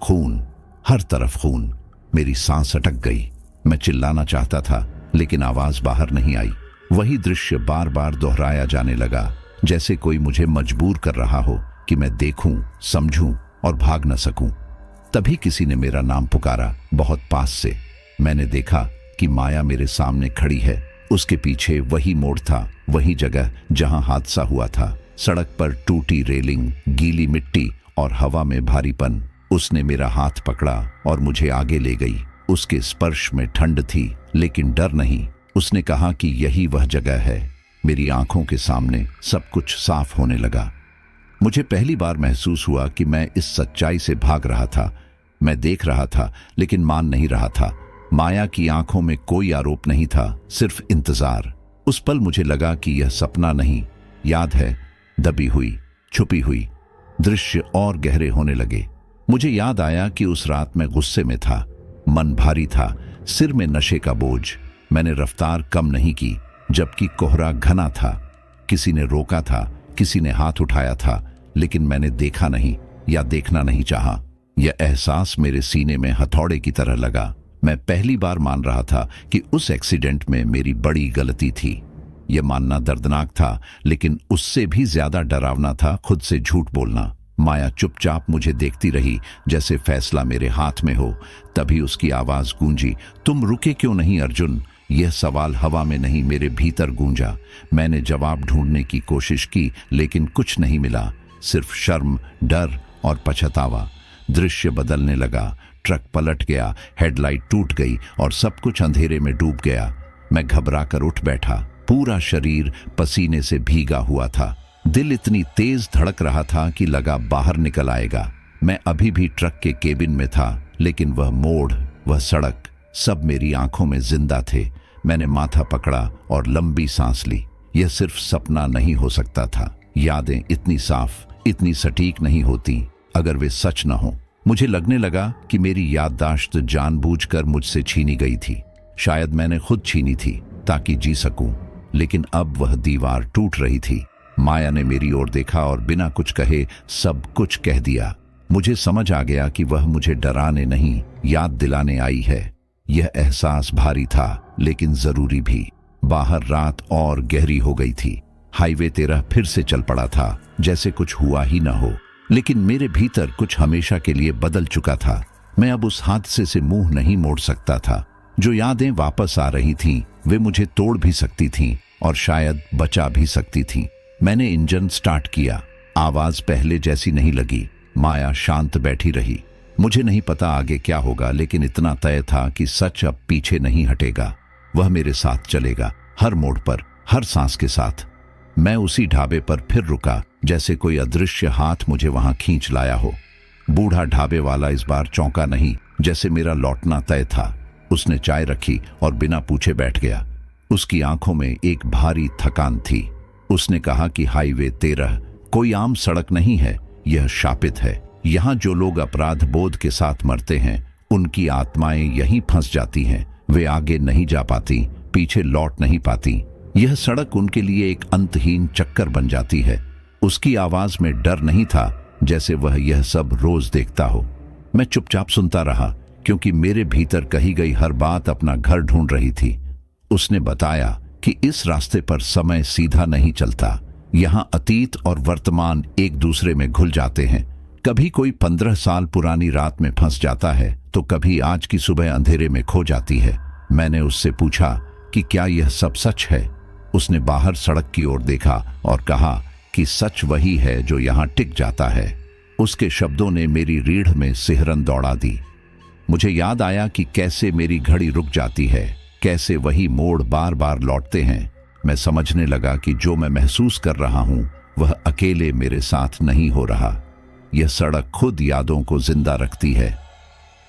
खून, हर तरफ खून। मेरी सांस अटक गई। मैं चिल्लाना चाहता था लेकिन आवाज बाहर नहीं आई। वही दृश्य बार बार दोहराया जाने लगा, जैसे कोई मुझे मजबूर कर रहा हो कि मैं देखूं, समझूं और भाग न सकूं। तभी किसी ने मेरा नाम पुकारा, बहुत पास से। मैंने देखा कि माया मेरे सामने खड़ी है। उसके पीछे वही मोड़ था, वही जगह जहां हादसा हुआ था। सड़क पर टूटी रेलिंग, गीली मिट्टी और हवा में भारीपन। उसने मेरा हाथ पकड़ा और मुझे आगे ले गई। उसके स्पर्श में ठंड थी लेकिन डर नहीं। उसने कहा कि यही वह जगह है। मेरी आंखों के सामने सब कुछ साफ होने लगा। मुझे पहली बार महसूस हुआ कि मैं इस सच्चाई से भाग रहा था। मैं देख रहा था लेकिन मान नहीं रहा था। माया की आंखों में कोई आरोप नहीं था, सिर्फ इंतजार। उस पल मुझे लगा कि यह सपना नहीं, याद है, दबी हुई, छुपी हुई। दृश्य और गहरे होने लगे। मुझे याद आया कि उस रात मैं गुस्से में था, मन भारी था, सिर में नशे का बोझ। मैंने रफ्तार कम नहीं की, जबकि कोहरा घना था। किसी ने रोका था, किसी ने हाथ उठाया था, लेकिन मैंने देखा नहीं या देखना नहीं चाहा। यह एहसास मेरे सीने में हथौड़े की तरह लगा। मैं पहली बार मान रहा था कि उस एक्सीडेंट में मेरी बड़ी गलती थी। यह मानना दर्दनाक था, लेकिन उससे भी ज्यादा डरावना था खुद से झूठ बोलना। माया चुपचाप मुझे देखती रही, जैसे फैसला मेरे हाथ में हो। तभी उसकी आवाज गूंजी, तुम रुके क्यों नहीं अर्जुन? यह सवाल हवा में नहीं, मेरे भीतर गूंजा। मैंने जवाब ढूंढने की कोशिश की लेकिन कुछ नहीं मिला, सिर्फ शर्म, डर और पछतावा। दृश्य बदलने लगा। ट्रक पलट गया, हेडलाइट टूट गई और सब कुछ अंधेरे में डूब गया। मैं घबराकर उठ बैठा। पूरा शरीर पसीने से भीगा हुआ था। दिल इतनी तेज धड़क रहा था कि लगा बाहर निकल आएगा। मैं अभी भी ट्रक के केबिन में था, लेकिन वह मोड़, वह सड़क, सब मेरी आंखों में जिंदा थे। मैंने माथा पकड़ा और लंबी सांस ली। यह सिर्फ सपना नहीं हो सकता था। यादें इतनी साफ, इतनी सटीक नहीं होती अगर वे सच न हो। मुझे लगने लगा कि मेरी याददाश्त जानबूझकर मुझसे छीनी गई थी। शायद मैंने खुद छीनी थी ताकि जी सकूं, लेकिन अब वह दीवार टूट रही थी। माया ने मेरी ओर देखा और बिना कुछ कहे सब कुछ कह दिया। मुझे समझ आ गया कि वह मुझे डराने नहीं, याद दिलाने आई है। यह एहसास भारी था लेकिन जरूरी भी। बाहर रात और गहरी हो गई थी। हाईवे 13 फिर से चल पड़ा था, जैसे कुछ हुआ ही न हो। लेकिन मेरे भीतर कुछ हमेशा के लिए बदल चुका था। मैं अब उस हादसे से मुंह नहीं मोड़ सकता था। जो यादें वापस आ रही थीं, वे मुझे तोड़ भी सकती थीं और शायद बचा भी सकती थीं। मैंने इंजन स्टार्ट किया। आवाज पहले जैसी नहीं लगी। माया शांत बैठी रही। मुझे नहीं पता आगे क्या होगा, लेकिन इतना तय था कि सच अब पीछे नहीं हटेगा। वह मेरे साथ चलेगा, हर मोड़ पर, हर सांस के साथ। मैं उसी ढाबे पर फिर रुका, जैसे कोई अदृश्य हाथ मुझे वहां खींच लाया हो। बूढ़ा ढाबे वाला इस बार चौंका नहीं, जैसे मेरा लौटना तय था। उसने चाय रखी और बिना पूछे बैठ गया। उसकी आंखों में एक भारी थकान थी। उसने कहा कि हाईवे 13 कोई आम सड़क नहीं है, यह शापित है। यहाँ जो लोग अपराध बोध के साथ मरते हैं, उनकी आत्माएं यहीं फंस जाती हैं। वे आगे नहीं जा पाती, पीछे लौट नहीं पाती। यह सड़क उनके लिए एक अंतहीन चक्कर बन जाती है। उसकी आवाज में डर नहीं था, जैसे वह यह सब रोज देखता हो। मैं चुपचाप सुनता रहा, क्योंकि मेरे भीतर कही गई हर बात अपना घर ढूंढ रही थी। उसने बताया कि इस रास्ते पर समय सीधा नहीं चलता। यहाँ अतीत और वर्तमान एक दूसरे में घुल जाते हैं। कभी कोई 15 साल पुरानी रात में फंस जाता है, तो कभी आज की सुबह अंधेरे में खो जाती है। मैंने उससे पूछा कि क्या यह सब सच है। उसने बाहर सड़क की ओर देखा और कहा कि सच वही है जो यहाँ टिक जाता है। उसके शब्दों ने मेरी रीढ़ में सिहरन दौड़ा दी। मुझे याद आया कि कैसे मेरी घड़ी रुक जाती है, कैसे वही मोड़ बार बार लौटते हैं। मैं समझने लगा कि जो मैं महसूस कर रहा हूं, वह अकेले मेरे साथ नहीं हो रहा। यह सड़क खुद यादों को जिंदा रखती है।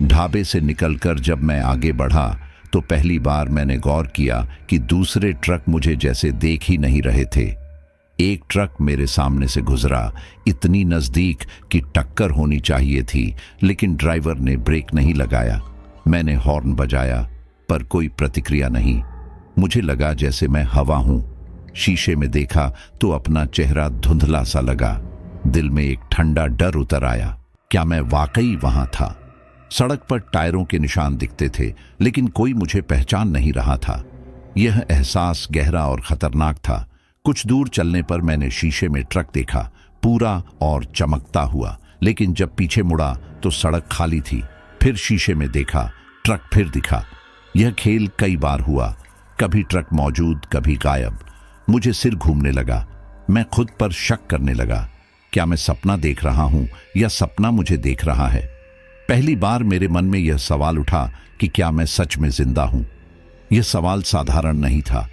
ढाबे से निकलकर जब मैं आगे बढ़ा, तो पहली बार मैंने गौर किया कि दूसरे ट्रक मुझे जैसे देख ही नहीं रहे थे। एक ट्रक मेरे सामने से गुजरा, इतनी नजदीक कि टक्कर होनी चाहिए थी, लेकिन ड्राइवर ने ब्रेक नहीं लगाया। मैंने हॉर्न बजाया, पर कोई प्रतिक्रिया नहीं। मुझे लगा जैसे मैं हवा हूं। शीशे में देखा तो अपना चेहरा धुंधला सा लगा। दिल में एक ठंडा डर उतर आया। क्या मैं वाकई वहां था? सड़क पर टायरों के निशान दिखते थे, लेकिन कोई मुझे पहचान नहीं रहा था। यह एहसास गहरा और खतरनाक था। कुछ दूर चलने पर मैंने शीशे में ट्रक देखा, पूरा और चमकता हुआ। लेकिन जब पीछे मुड़ा तो सड़क खाली थी। फिर शीशे में देखा, ट्रक फिर दिखा। यह खेल कई बार हुआ, कभी ट्रक मौजूद, कभी गायब। मुझे सिर घूमने लगा। मैं खुद पर शक करने लगा। क्या मैं सपना देख रहा हूं या सपना मुझे देख रहा है? पहली बार मेरे मन में यह सवाल उठा कि क्या मैं सच में जिंदा हूं। यह सवाल साधारण नहीं था।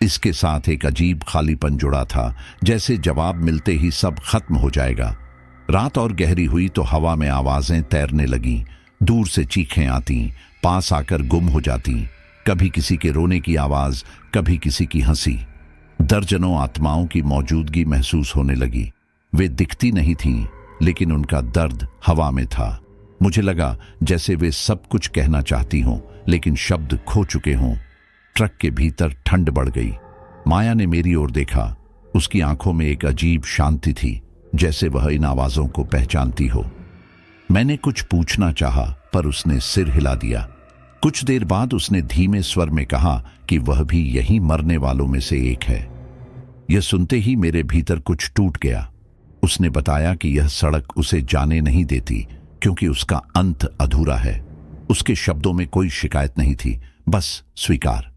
इसके साथ एक अजीब खालीपन जुड़ा था, जैसे जवाब मिलते ही सब खत्म हो जाएगा। रात और गहरी हुई तो हवा में आवाजें तैरने लगीं। दूर से चीखें आती, पास आकर गुम हो जाती। कभी किसी के रोने की आवाज, कभी किसी की हंसी। दर्जनों आत्माओं की मौजूदगी महसूस होने लगी। वे दिखती नहीं थीं, लेकिन उनका दर्द हवा में था। मुझे लगा जैसे वे सब कुछ कहना चाहती हों, लेकिन शब्द खो चुके हों। ट्रक के भीतर ठंड बढ़ गई। माया ने मेरी ओर देखा। उसकी आंखों में एक अजीब शांति थी, जैसे वह इन आवाजों को पहचानती हो। मैंने कुछ पूछना चाहा, पर उसने सिर हिला दिया। कुछ देर बाद उसने धीमे स्वर में कहा कि वह भी यहीं मरने वालों में से एक है। यह सुनते ही मेरे भीतर कुछ टूट गया। उसने बताया कि यह सड़क उसे जाने नहीं देती, क्योंकि उसका अंत अधूरा है। उसके शब्दों में कोई शिकायत नहीं थी, बस स्वीकार।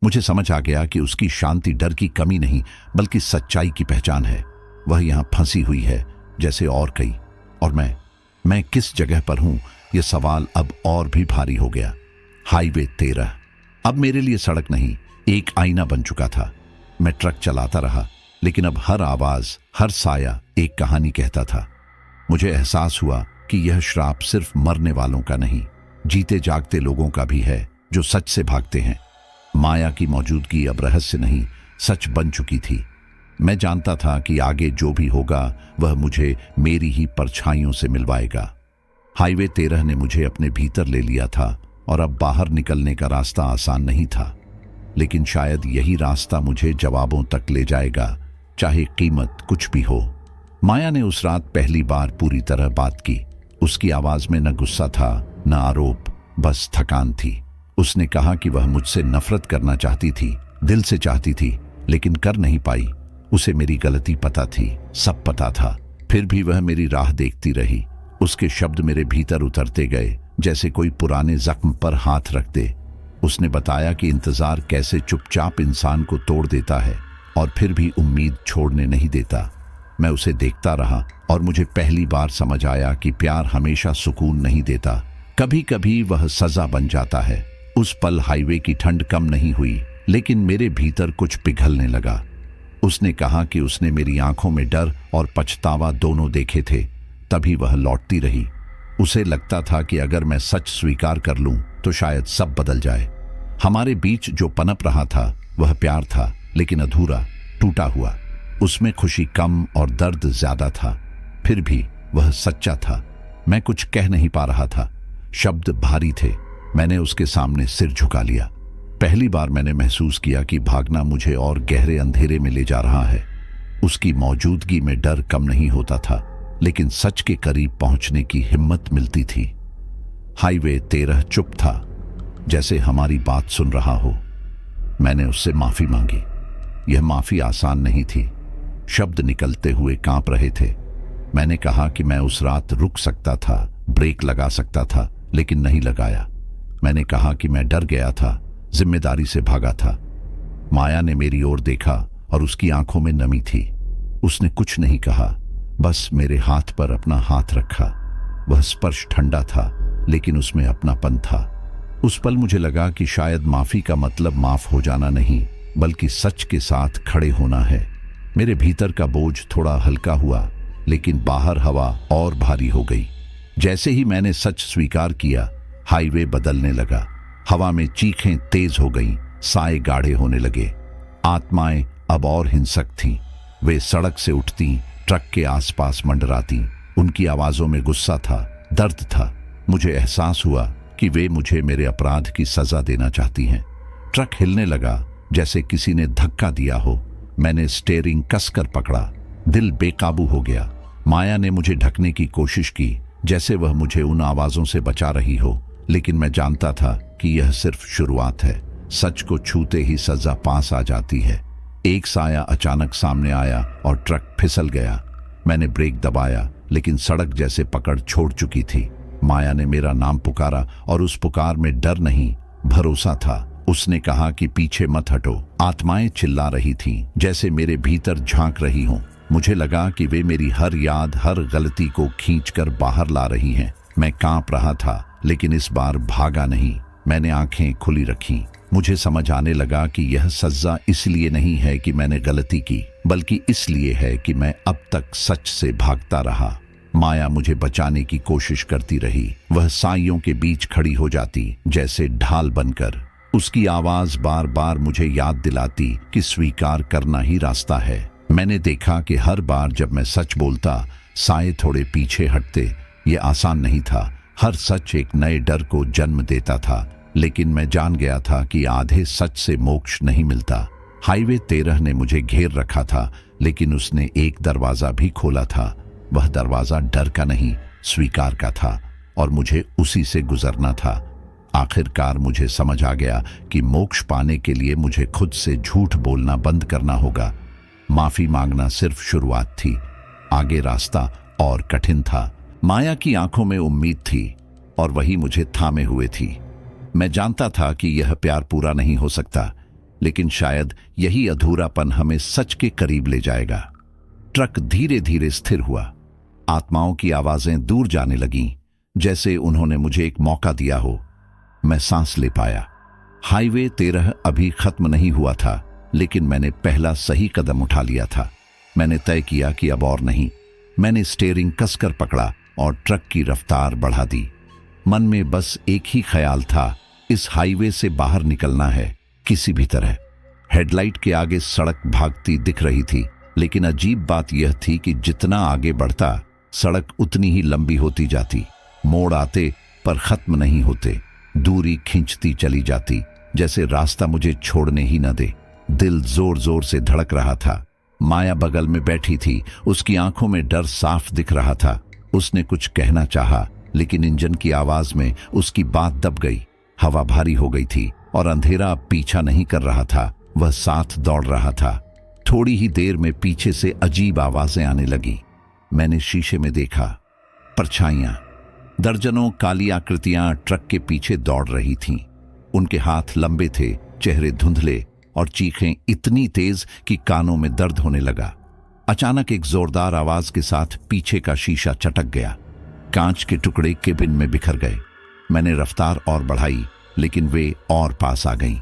मुझे समझ आ गया कि उसकी शांति डर की कमी नहीं, बल्कि सच्चाई की पहचान है। वह यहां फंसी हुई है, जैसे और कई। और मैं किस जगह पर हूं, यह सवाल अब और भी भारी हो गया। हाईवे 13 अब मेरे लिए सड़क नहीं, एक आईना बन चुका था। मैं ट्रक चलाता रहा, लेकिन अब हर आवाज, हर साया एक कहानी कहता था। मुझे एहसास हुआ कि यह श्राप सिर्फ मरने वालों का नहीं, जीते जागते लोगों का भी है, जो सच से भागते हैं। माया की मौजूदगी अब रहस्य नहीं, सच बन चुकी थी। मैं जानता था कि आगे जो भी होगा, वह मुझे मेरी ही परछाइयों से मिलवाएगा। हाईवे 13 ने मुझे अपने भीतर ले लिया था, और अब बाहर निकलने का रास्ता आसान नहीं था। लेकिन शायद यही रास्ता मुझे जवाबों तक ले जाएगा, चाहे कीमत कुछ भी हो। माया ने उस रात पहली बार पूरी तरह बात की। उसकी आवाज में न गुस्सा था, न आरोप, बस थकान थी। उसने कहा कि वह मुझसे नफरत करना चाहती थी, दिल से चाहती थी, लेकिन कर नहीं पाई। उसे मेरी गलती पता थी, सब पता था। फिर भी वह मेरी राह देखती रही। उसके शब्द मेरे भीतर उतरते गए, जैसे कोई पुराने जख्म पर हाथ रख दे। उसने बताया कि इंतजार कैसे चुपचाप इंसान को तोड़ देता है, और फिर भी उम्मीद छोड़ने नहीं देता। मैं उसे देखता रहा और मुझे पहली बार समझ आया कि प्यार हमेशा सुकून नहीं देता, कभी कभी वह सजा बन जाता है। उस पल हाईवे की ठंड कम नहीं हुई, लेकिन मेरे भीतर कुछ पिघलने लगा। उसने कहा कि उसने मेरी आंखों में डर और पछतावा दोनों देखे थे, तभी वह लौटती रही। उसे लगता था कि अगर मैं सच स्वीकार कर लूं तो शायद सब बदल जाए। हमारे बीच जो पनप रहा था वह प्यार था, लेकिन अधूरा, टूटा हुआ। उसमें खुशी कम और दर्द ज्यादा था, फिर भी वह सच्चा था। मैं कुछ कह नहीं पा रहा था, शब्द भारी थे। मैंने उसके सामने सिर झुका लिया। पहली बार मैंने महसूस किया कि भागना मुझे और गहरे अंधेरे में ले जा रहा है। उसकी मौजूदगी में डर कम नहीं होता था, लेकिन सच के करीब पहुंचने की हिम्मत मिलती थी। हाईवे 13 चुप था, जैसे हमारी बात सुन रहा हो। मैंने उससे माफी मांगी। यह माफी आसान नहीं थी, शब्द निकलते हुए कांप रहे थे। मैंने कहा कि मैं उस रात रुक सकता था, ब्रेक लगा सकता था, लेकिन नहीं लगाया। मैंने कहा कि मैं डर गया था, जिम्मेदारी से भागा था। माया ने मेरी ओर देखा और उसकी आंखों में नमी थी। उसने कुछ नहीं कहा, बस मेरे हाथ पर अपना हाथ रखा। वह स्पर्श ठंडा था, लेकिन उसमें अपनापन था। उस पल मुझे लगा कि शायद माफी का मतलब माफ हो जाना नहीं, बल्कि सच के साथ खड़े होना है। मेरे भीतर का बोझ थोड़ा हल्का हुआ, लेकिन बाहर हवा और भारी हो गई। जैसे ही मैंने सच स्वीकार किया, हाईवे बदलने लगा। हवा में चीखें तेज हो गईं, साए गाढ़े होने लगे। आत्माएं अब और हिंसक थीं। वे सड़क से उठती, ट्रक के आसपास मंडराती। उनकी आवाजों में गुस्सा था, दर्द था। मुझे एहसास हुआ कि वे मुझे मेरे अपराध की सजा देना चाहती हैं। ट्रक हिलने लगा, जैसे किसी ने धक्का दिया हो। मैंने स्टीयरिंग कसकर पकड़ा, दिल बेकाबू हो गया। माया ने मुझे ढकने की कोशिश की, जैसे वह मुझे उन आवाजों से बचा रही हो, लेकिन मैं जानता था कि यह सिर्फ शुरुआत है। सच को छूते ही सजा पास आ जाती है। एक साया अचानक सामने आया और ट्रक फिसल गया। मैंने ब्रेक दबाया, लेकिन सड़क जैसे पकड़ छोड़ चुकी थी। माया ने मेरा नाम पुकारा और उस पुकार में डर नहीं, भरोसा था। उसने कहा कि पीछे मत हटो। आत्माएं चिल्ला रही थीं, जैसे मेरे भीतर झांक रही हों। मुझे लगा कि वे मेरी हर याद, हर गलती को खींचकर बाहर ला रही हैं। मैं कांप रहा था, लेकिन इस बार भागा नहीं। मैंने आंखें खुली रखीं। मुझे समझ आने लगा कि यह सजा इसलिए नहीं है कि मैंने गलती की, बल्कि इसलिए है कि मैं अब तक सच से भागता रहा। माया मुझे बचाने की कोशिश करती रही। वह साइयों के बीच खड़ी हो जाती, जैसे ढाल बनकर। उसकी आवाज बार बार मुझे याद दिलाती कि स्वीकार करना ही रास्ता है। मैंने देखा कि हर बार जब मैं सच बोलता, साए थोड़े पीछे हटते। ये आसान नहीं था। हर सच एक नए डर को जन्म देता था, लेकिन मैं जान गया था कि आधे सच से मोक्ष नहीं मिलता। हाईवे 13 ने मुझे घेर रखा था, लेकिन उसने एक दरवाजा भी खोला था। वह दरवाजा डर का नहीं, स्वीकार का था, और मुझे उसी से गुजरना था। आखिरकार मुझे समझ आ गया कि मोक्ष पाने के लिए मुझे खुद से झूठ बोलना बंद करना होगा। माफी मांगना सिर्फ शुरुआत थी, आगे रास्ता और कठिन था। माया की आंखों में उम्मीद थी और वही मुझे थामे हुए थी। मैं जानता था कि यह प्यार पूरा नहीं हो सकता, लेकिन शायद यही अधूरापन हमें सच के करीब ले जाएगा। ट्रक धीरे धीरे स्थिर हुआ। आत्माओं की आवाजें दूर जाने लगीं, जैसे उन्होंने मुझे एक मौका दिया हो। मैं सांस ले पाया। हाईवे 13 अभी खत्म नहीं हुआ था, लेकिन मैंने पहला सही कदम उठा लिया था। मैंने तय किया कि अब और नहीं। मैंने स्टीयरिंग कसकर पकड़ा और ट्रक की रफ्तार बढ़ा दी। मन में बस एक ही ख्याल था, इस हाईवे से बाहर निकलना है, किसी भी तरह। हेडलाइट के आगे सड़क भागती दिख रही थी, लेकिन अजीब बात यह थी कि जितना आगे बढ़ता, सड़क उतनी ही लंबी होती जाती। मोड़ आते पर खत्म नहीं होते। दूरी खींचती चली जाती, जैसे रास्ता मुझे छोड़ने ही न दे। दिल जोर जोर से धड़क रहा था। माया बगल में बैठी थी, उसकी आंखों में डर साफ दिख रहा था। उसने कुछ कहना चाहा, लेकिन इंजन की आवाज में उसकी बात दब गई। हवा भारी हो गई थी और अंधेरा अब पीछा नहीं कर रहा था, वह साथ दौड़ रहा था। थोड़ी ही देर में पीछे से अजीब आवाजें आने लगी। मैंने शीशे में देखा, परछाइयां, दर्जनों काली आकृतियां ट्रक के पीछे दौड़ रही थीं। उनके हाथ लंबे थे, चेहरे धुंधले और चीखें इतनी तेज कि कानों में दर्द होने लगा। अचानक एक जोरदार आवाज के साथ पीछे का शीशा चटक गया। कांच के टुकड़े केबिन में बिखर गए। मैंने रफ्तार और बढ़ाई, लेकिन वे और पास आ गईं।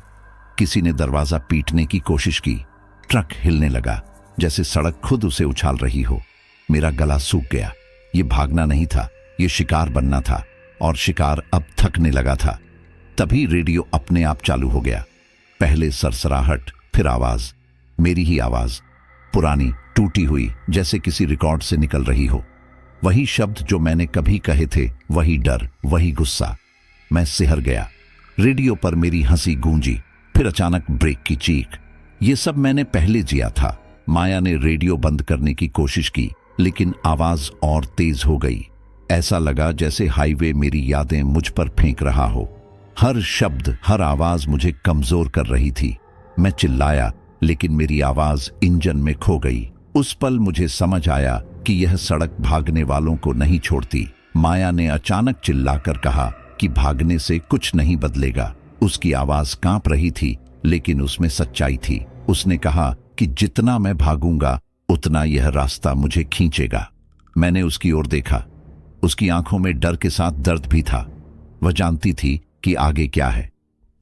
किसी ने दरवाजा पीटने की कोशिश की। ट्रक हिलने लगा, जैसे सड़क खुद उसे उछाल रही हो। मेरा गला सूख गया। ये भागना नहीं था, ये शिकार बनना था, और शिकार अब थकने लगा था। तभी रेडियो अपने आप चालू हो गया। पहले सरसराहट, फिर आवाज, मेरी ही आवाज, पुरानी, टूटी हुई, जैसे किसी रिकॉर्ड से निकल रही हो। वही शब्द जो मैंने कभी कहे थे, वही डर, वही गुस्सा। मैं सिहर गया। रेडियो पर मेरी हंसी गूंजी, फिर अचानक ब्रेक की चीख। ये सब मैंने पहले जिया था। माया ने रेडियो बंद करने की कोशिश की, लेकिन आवाज और तेज हो गई। ऐसा लगा जैसे हाईवे मेरी यादें मुझ पर फेंक रहा हो। हर शब्द, हर आवाज मुझे कमजोर कर रही थी। मैं चिल्लाया, लेकिन मेरी आवाज इंजन में खो गई। उस पल मुझे समझ आया कि यह सड़क भागने वालों को नहीं छोड़ती। माया ने अचानक चिल्लाकर कहा कि भागने से कुछ नहीं बदलेगा। उसकी आवाज कांप रही थी, लेकिन उसमें सच्चाई थी। उसने कहा कि जितना मैं भागूंगा, उतना यह रास्ता मुझे खींचेगा। मैंने उसकी ओर देखा। उसकी आंखों में डर के साथ दर्द भी था। वह जानती थी कि आगे क्या है।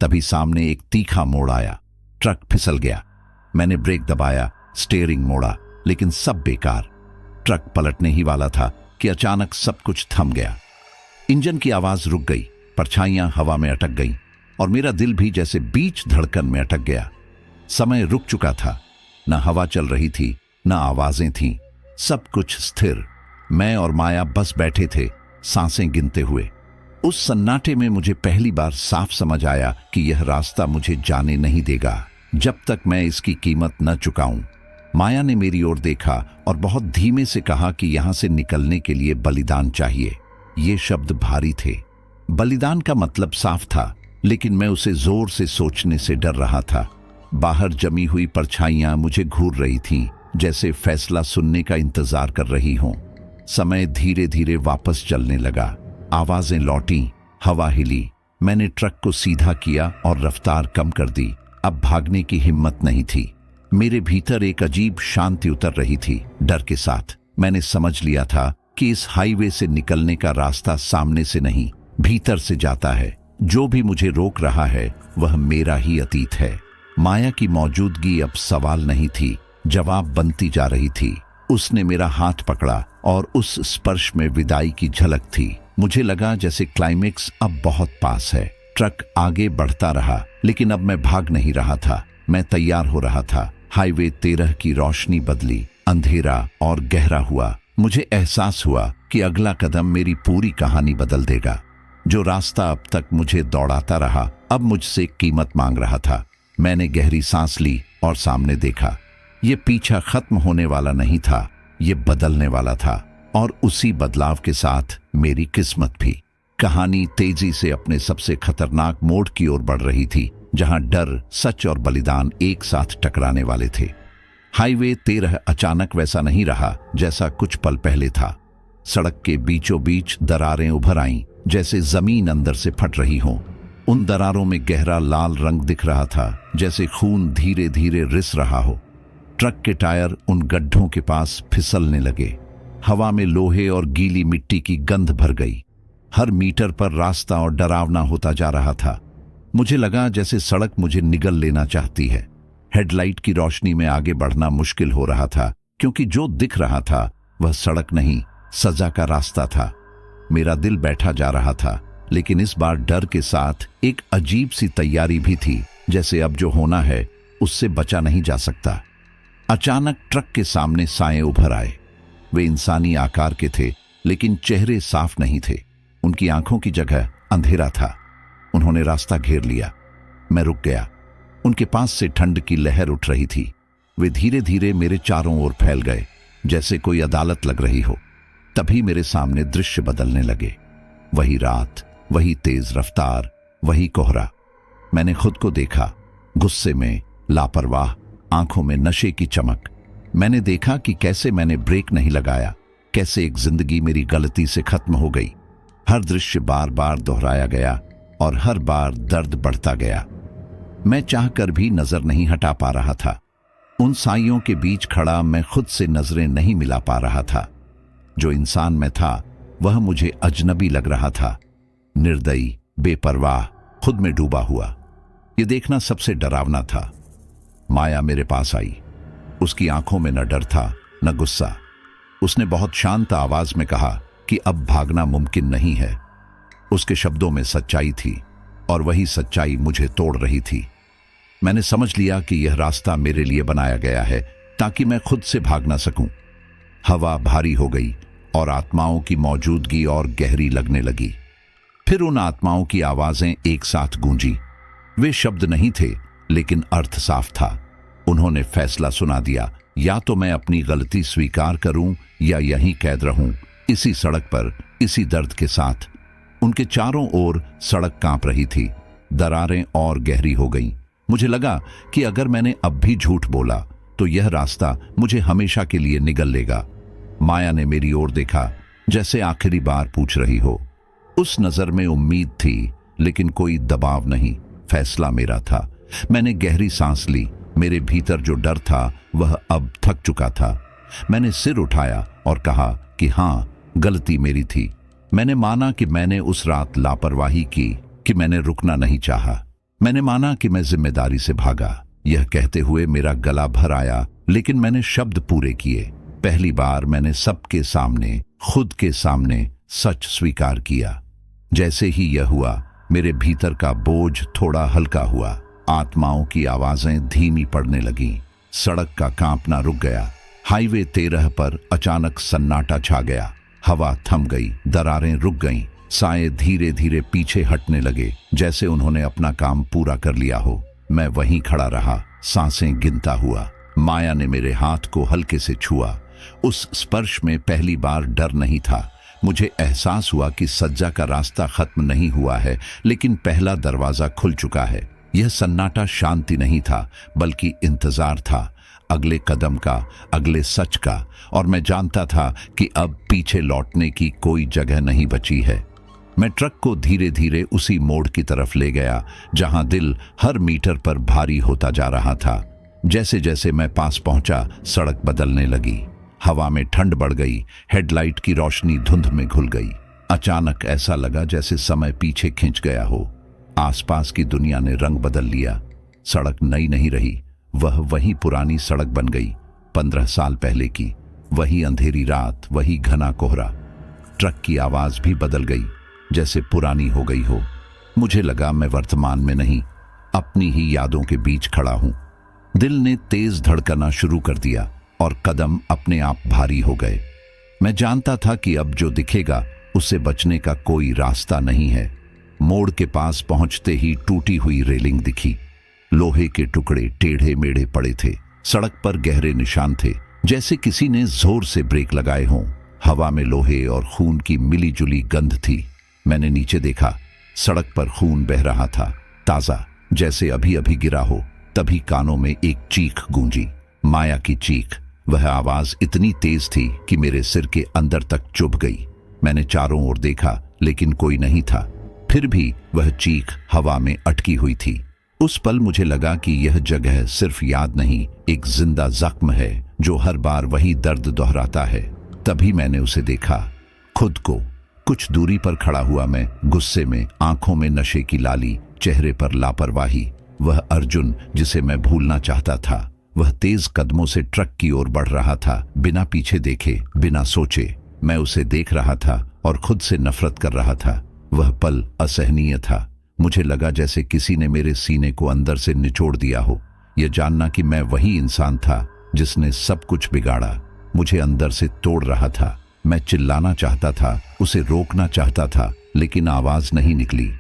तभी सामने एक तीखा मोड़ आया। ट्रक फिसल गया। मैंने ब्रेक दबाया, स्टीयरिंग मोड़ा, लेकिन सब बेकार। ट्रक पलटने ही वाला था कि अचानक सब कुछ थम गया। इंजन की आवाज रुक गई, परछाइयां हवा में अटक गईं, और मेरा दिल भी जैसे बीच धड़कन में अटक गया। समय रुक चुका था। न हवा चल रही थी, न आवाजें थीं, सब कुछ स्थिर। मैं और माया बस बैठे थे, सांसें गिनते हुए। उस सन्नाटे में मुझे पहली बार साफ समझ आया कि यह रास्ता मुझे जाने नहीं देगा जब तक मैं इसकी कीमत न चुकाऊं। माया ने मेरी ओर देखा और बहुत धीमे से कहा कि यहां से निकलने के लिए बलिदान चाहिए। ये शब्द भारी थे। बलिदान का मतलब साफ था, लेकिन मैं उसे जोर से सोचने से डर रहा था। बाहर जमी हुई परछाइयां मुझे घूर रही थीं, जैसे फैसला सुनने का इंतजार कर रही हों। समय धीरे धीरे वापस चलने लगा। आवाजें लौटीं, हवा हिली। मैंने ट्रक को सीधा किया और रफ्तार कम कर दी। अब भागने की हिम्मत नहीं थी। मेरे भीतर एक अजीब शांति उतर रही थी, डर के साथ। मैंने समझ लिया था कि इस हाईवे से निकलने का रास्ता सामने से नहीं, भीतर से जाता है। जो भी मुझे रोक रहा है, वह मेरा ही अतीत है। माया की मौजूदगी अब सवाल नहीं थी, जवाब बनती जा रही थी। उसने मेरा हाथ पकड़ा और उस स्पर्श में विदाई की झलक थी। मुझे लगा जैसे क्लाइमेक्स अब बहुत पास है। ट्रक आगे बढ़ता रहा, लेकिन अब मैं भाग नहीं रहा था, मैं तैयार हो रहा था। हाईवे 13 की रोशनी बदली, अंधेरा और गहरा हुआ। मुझे एहसास हुआ कि अगला कदम मेरी पूरी कहानी बदल देगा। जो रास्ता अब तक मुझे दौड़ाता रहा, अब मुझसे कीमत मांग रहा था। मैंने गहरी सांस ली और सामने देखा। ये पीछा खत्म होने वाला नहीं था, ये बदलने वाला था, और उसी बदलाव के साथ मेरी किस्मत भी। कहानी तेजी से अपने सबसे खतरनाक मोड़ की ओर बढ़ रही थी, जहां डर, सच और बलिदान एक साथ टकराने वाले थे। हाईवे 13 अचानक वैसा नहीं रहा जैसा कुछ पल पहले था। सड़क के बीचों बीच दरारें उभर आईं, जैसे जमीन अंदर से फट रही हो। उन दरारों में गहरा लाल रंग दिख रहा था, जैसे खून धीरे धीरे रिस रहा हो। ट्रक के टायर उन गड्ढों के पास फिसलने लगे। हवा में लोहे और गीली मिट्टी की गंध भर गई। हर मीटर पर रास्ता और डरावना होता जा रहा था। मुझे लगा जैसे सड़क मुझे निगल लेना चाहती है। हेडलाइट की रोशनी में आगे बढ़ना मुश्किल हो रहा था, क्योंकि जो दिख रहा था वह सड़क नहीं, सजा का रास्ता था। मेरा दिल बैठा जा रहा था, लेकिन इस बार डर के साथ एक अजीब सी तैयारी भी थी, जैसे अब जो होना है उससे बचा नहीं जा सकता। अचानक ट्रक के सामने साए उभर आए। वे इंसानी आकार के थे, लेकिन चेहरे साफ नहीं थे। उनकी आंखों की जगह अंधेरा था। उन्होंने रास्ता घेर लिया। मैं रुक गया। उनके पास से ठंड की लहर उठ रही थी। वे धीरे धीरे मेरे चारों ओर फैल गए, जैसे कोई अदालत लग रही हो। तभी मेरे सामने दृश्य बदलने लगे। वही रात, वही तेज रफ्तार, वही कोहरा। मैंने खुद को देखा, गुस्से में, लापरवाह, आंखों में नशे की चमक। मैंने देखा कि कैसे मैंने ब्रेक नहीं लगाया, कैसे एक जिंदगी मेरी गलती से खत्म हो गई। हर दृश्य बार बार दोहराया गया और हर बार दर्द बढ़ता गया। मैं चाहकर भी नजर नहीं हटा पा रहा था। उन साइयों के बीच खड़ा मैं खुद से नजरें नहीं मिला पा रहा था। जो इंसान मैं था वह मुझे अजनबी लग रहा था, निर्दयी, बेपरवाह, खुद में डूबा हुआ। ये देखना सबसे डरावना था। माया मेरे पास आई। उसकी आंखों में न डर था न गुस्सा। उसने बहुत शांत आवाज में कहा कि अब भागना मुमकिन नहीं है। उसके शब्दों में सच्चाई थी और वही सच्चाई मुझे तोड़ रही थी। मैंने समझ लिया कि यह रास्ता मेरे लिए बनाया गया है ताकि मैं खुद से भाग ना सकूं। हवा भारी हो गई और आत्माओं की मौजूदगी और गहरी लगने लगी। फिर उन आत्माओं की आवाजें एक साथ गूंजी। वे शब्द नहीं थे लेकिन अर्थ साफ था। उन्होंने फैसला सुना दिया, या तो मैं अपनी गलती स्वीकार करूं या यहीं कैद रहूं, इसी सड़क पर, इसी दर्द के साथ। उनके चारों ओर सड़क कांप रही थी। दरारें और गहरी हो गईं। मुझे लगा कि अगर मैंने अब भी झूठ बोला तो यह रास्ता मुझे हमेशा के लिए निगल लेगा। माया ने मेरी ओर देखा, जैसे आखिरी बार पूछ रही हो। उस नजर में उम्मीद थी लेकिन कोई दबाव नहीं। फैसला मेरा था। मैंने गहरी सांस ली। मेरे भीतर जो डर था वह अब थक चुका था। मैंने सिर उठाया और कहा कि हाँ, गलती मेरी थी। मैंने माना कि मैंने उस रात लापरवाही की, कि मैंने रुकना नहीं चाहा। मैंने माना कि मैं जिम्मेदारी से भागा। यह कहते हुए मेरा गला भर आया, लेकिन मैंने शब्द पूरे किए। पहली बार मैंने सबके सामने, खुद के सामने सच स्वीकार किया। जैसे ही यह हुआ, मेरे भीतर का बोझ थोड़ा हल्का हुआ। आत्माओं की आवाजें धीमी पड़ने लगीं। सड़क का कांपना रुक गया। हाईवे 13 पर अचानक सन्नाटा छा गया। हवा थम गई, दरारें रुक गईं, साए धीरे धीरे पीछे हटने लगे, जैसे उन्होंने अपना काम पूरा कर लिया हो। मैं वहीं खड़ा रहा, सांसें गिनता हुआ। माया ने मेरे हाथ को हल्के से छुआ। उस स्पर्श में पहली बार डर नहीं था। मुझे एहसास हुआ कि सज्जा का रास्ता खत्म नहीं हुआ है, लेकिन पहला दरवाजा खुल चुका है। यह सन्नाटा शांति नहीं था, बल्कि इंतजार था, अगले कदम का, अगले सच का। और मैं जानता था कि अब पीछे लौटने की कोई जगह नहीं बची है। मैं ट्रक को धीरे धीरे उसी मोड़ की तरफ ले गया जहां दिल हर मीटर पर भारी होता जा रहा था। जैसे जैसे मैं पास पहुंचा, सड़क बदलने लगी। हवा में ठंड बढ़ गई। हेडलाइट की रोशनी धुंध में घुल गई। अचानक ऐसा लगा जैसे समय पीछे खिंच गया हो। आसपास की दुनिया ने रंग बदल लिया। सड़क नई नहीं रही, वह वही पुरानी सड़क बन गई, 15 साल पहले की। वही अंधेरी रात, वही घना कोहरा। ट्रक की आवाज भी बदल गई, जैसे पुरानी हो गई हो। मुझे लगा मैं वर्तमान में नहीं, अपनी ही यादों के बीच खड़ा हूं। दिल ने तेज धड़कना शुरू कर दिया और कदम अपने आप भारी हो गए। मैं जानता था कि अब जो दिखेगा उससे बचने का कोई रास्ता नहीं है। मोड़ के पास पहुंचते ही टूटी हुई रेलिंग दिखी। लोहे के टुकड़े टेढ़े मेढ़े पड़े थे। सड़क पर गहरे निशान थे, जैसे किसी ने जोर से ब्रेक लगाए हों। हवा में लोहे और खून की मिलीजुली गंध थी। मैंने नीचे देखा, सड़क पर खून बह रहा था, ताजा, जैसे अभी अभी गिरा हो। तभी कानों में एक चीख गूंजी, माया की चीख। वह आवाज इतनी तेज थी कि मेरे सिर के अंदर तक चुभ गई। मैंने चारों ओर देखा, लेकिन कोई नहीं था। फिर भी वह चीख हवा में अटकी हुई थी। उस पल मुझे लगा कि यह जगह सिर्फ याद नहीं, एक जिंदा जख्म है जो हर बार वही दर्द दोहराता है। तभी मैंने उसे देखा, खुद को। कुछ दूरी पर खड़ा हुआ मैं, गुस्से में, आंखों में नशे की लाली, चेहरे पर लापरवाही। वह अर्जुन जिसे मैं भूलना चाहता था। वह तेज कदमों से ट्रक की ओर बढ़ रहा था, बिना पीछे देखे, बिना सोचे। मैं उसे देख रहा था और खुद से नफरत कर रहा था। वह पल असहनीय था। मुझे लगा जैसे किसी ने मेरे सीने को अंदर से निचोड़ दिया हो। यह जानना कि मैं वही इंसान था जिसने सब कुछ बिगाड़ा, मुझे अंदर से तोड़ रहा था। मैं चिल्लाना चाहता था, उसे रोकना चाहता था, लेकिन आवाज नहीं निकली।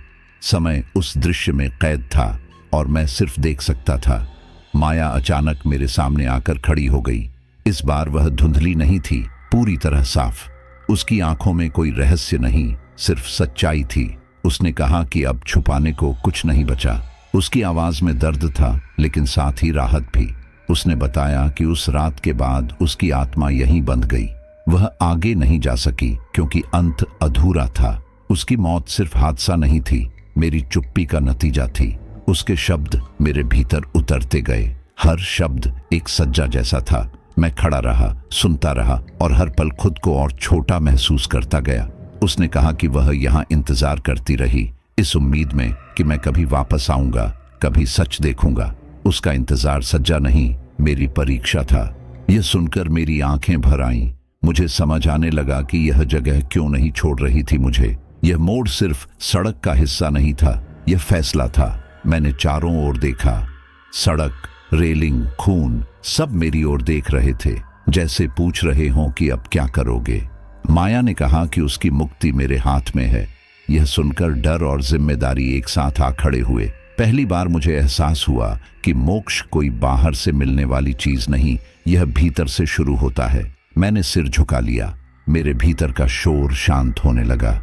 समय उस दृश्य में कैद था और मैं सिर्फ देख सकता था। माया अचानक मेरे सामने आकर खड़ी हो गई। इस बार वह धुंधली नहीं थी, पूरी तरह साफ। उसकी आंखों में कोई रहस्य नहीं, सिर्फ सच्चाई थी। उसने कहा कि अब छुपाने को कुछ नहीं बचा। उसकी आवाज में दर्द था, लेकिन साथ ही राहत भी। उसने बताया कि उस रात के बाद उसकी आत्मा यहीं बंध गई। वह आगे नहीं जा सकी क्योंकि अंत अधूरा था। उसकी मौत सिर्फ हादसा नहीं थी, मेरी चुप्पी का नतीजा थी। उसके शब्द मेरे भीतर उतरते गए, हर शब्द एक सज्जा जैसा था। मैं खड़ा रहा, सुनता रहा और हर पल खुद को और छोटा महसूस करता गया। उसने कहा कि वह यहाँ इंतजार करती रही, इस उम्मीद में कि मैं कभी वापस आऊंगा, कभी सच देखूंगा। उसका इंतजार सज्जा नहीं, मेरी परीक्षा था। यह सुनकर मेरी आंखें भर आईं। मुझे समझ आने लगा कि यह जगह क्यों नहीं छोड़ रही थी मुझे। यह मोड़ सिर्फ सड़क का हिस्सा नहीं था, यह फैसला था। मैंने चारों ओर देखा, सड़क, रेलिंग, खून, सब मेरी ओर देख रहे थे, जैसे पूछ रहे हों कि अब क्या करोगे। माया ने कहा कि उसकी मुक्ति मेरे हाथ में है। यह सुनकर डर और जिम्मेदारी एक साथ आ खड़े हुए। पहली बार मुझे एहसास हुआ कि मोक्ष कोई बाहर से मिलने वाली चीज नहीं, यह भीतर से शुरू होता है। मैंने सिर झुका लिया, मेरे भीतर का शोर शांत होने लगा।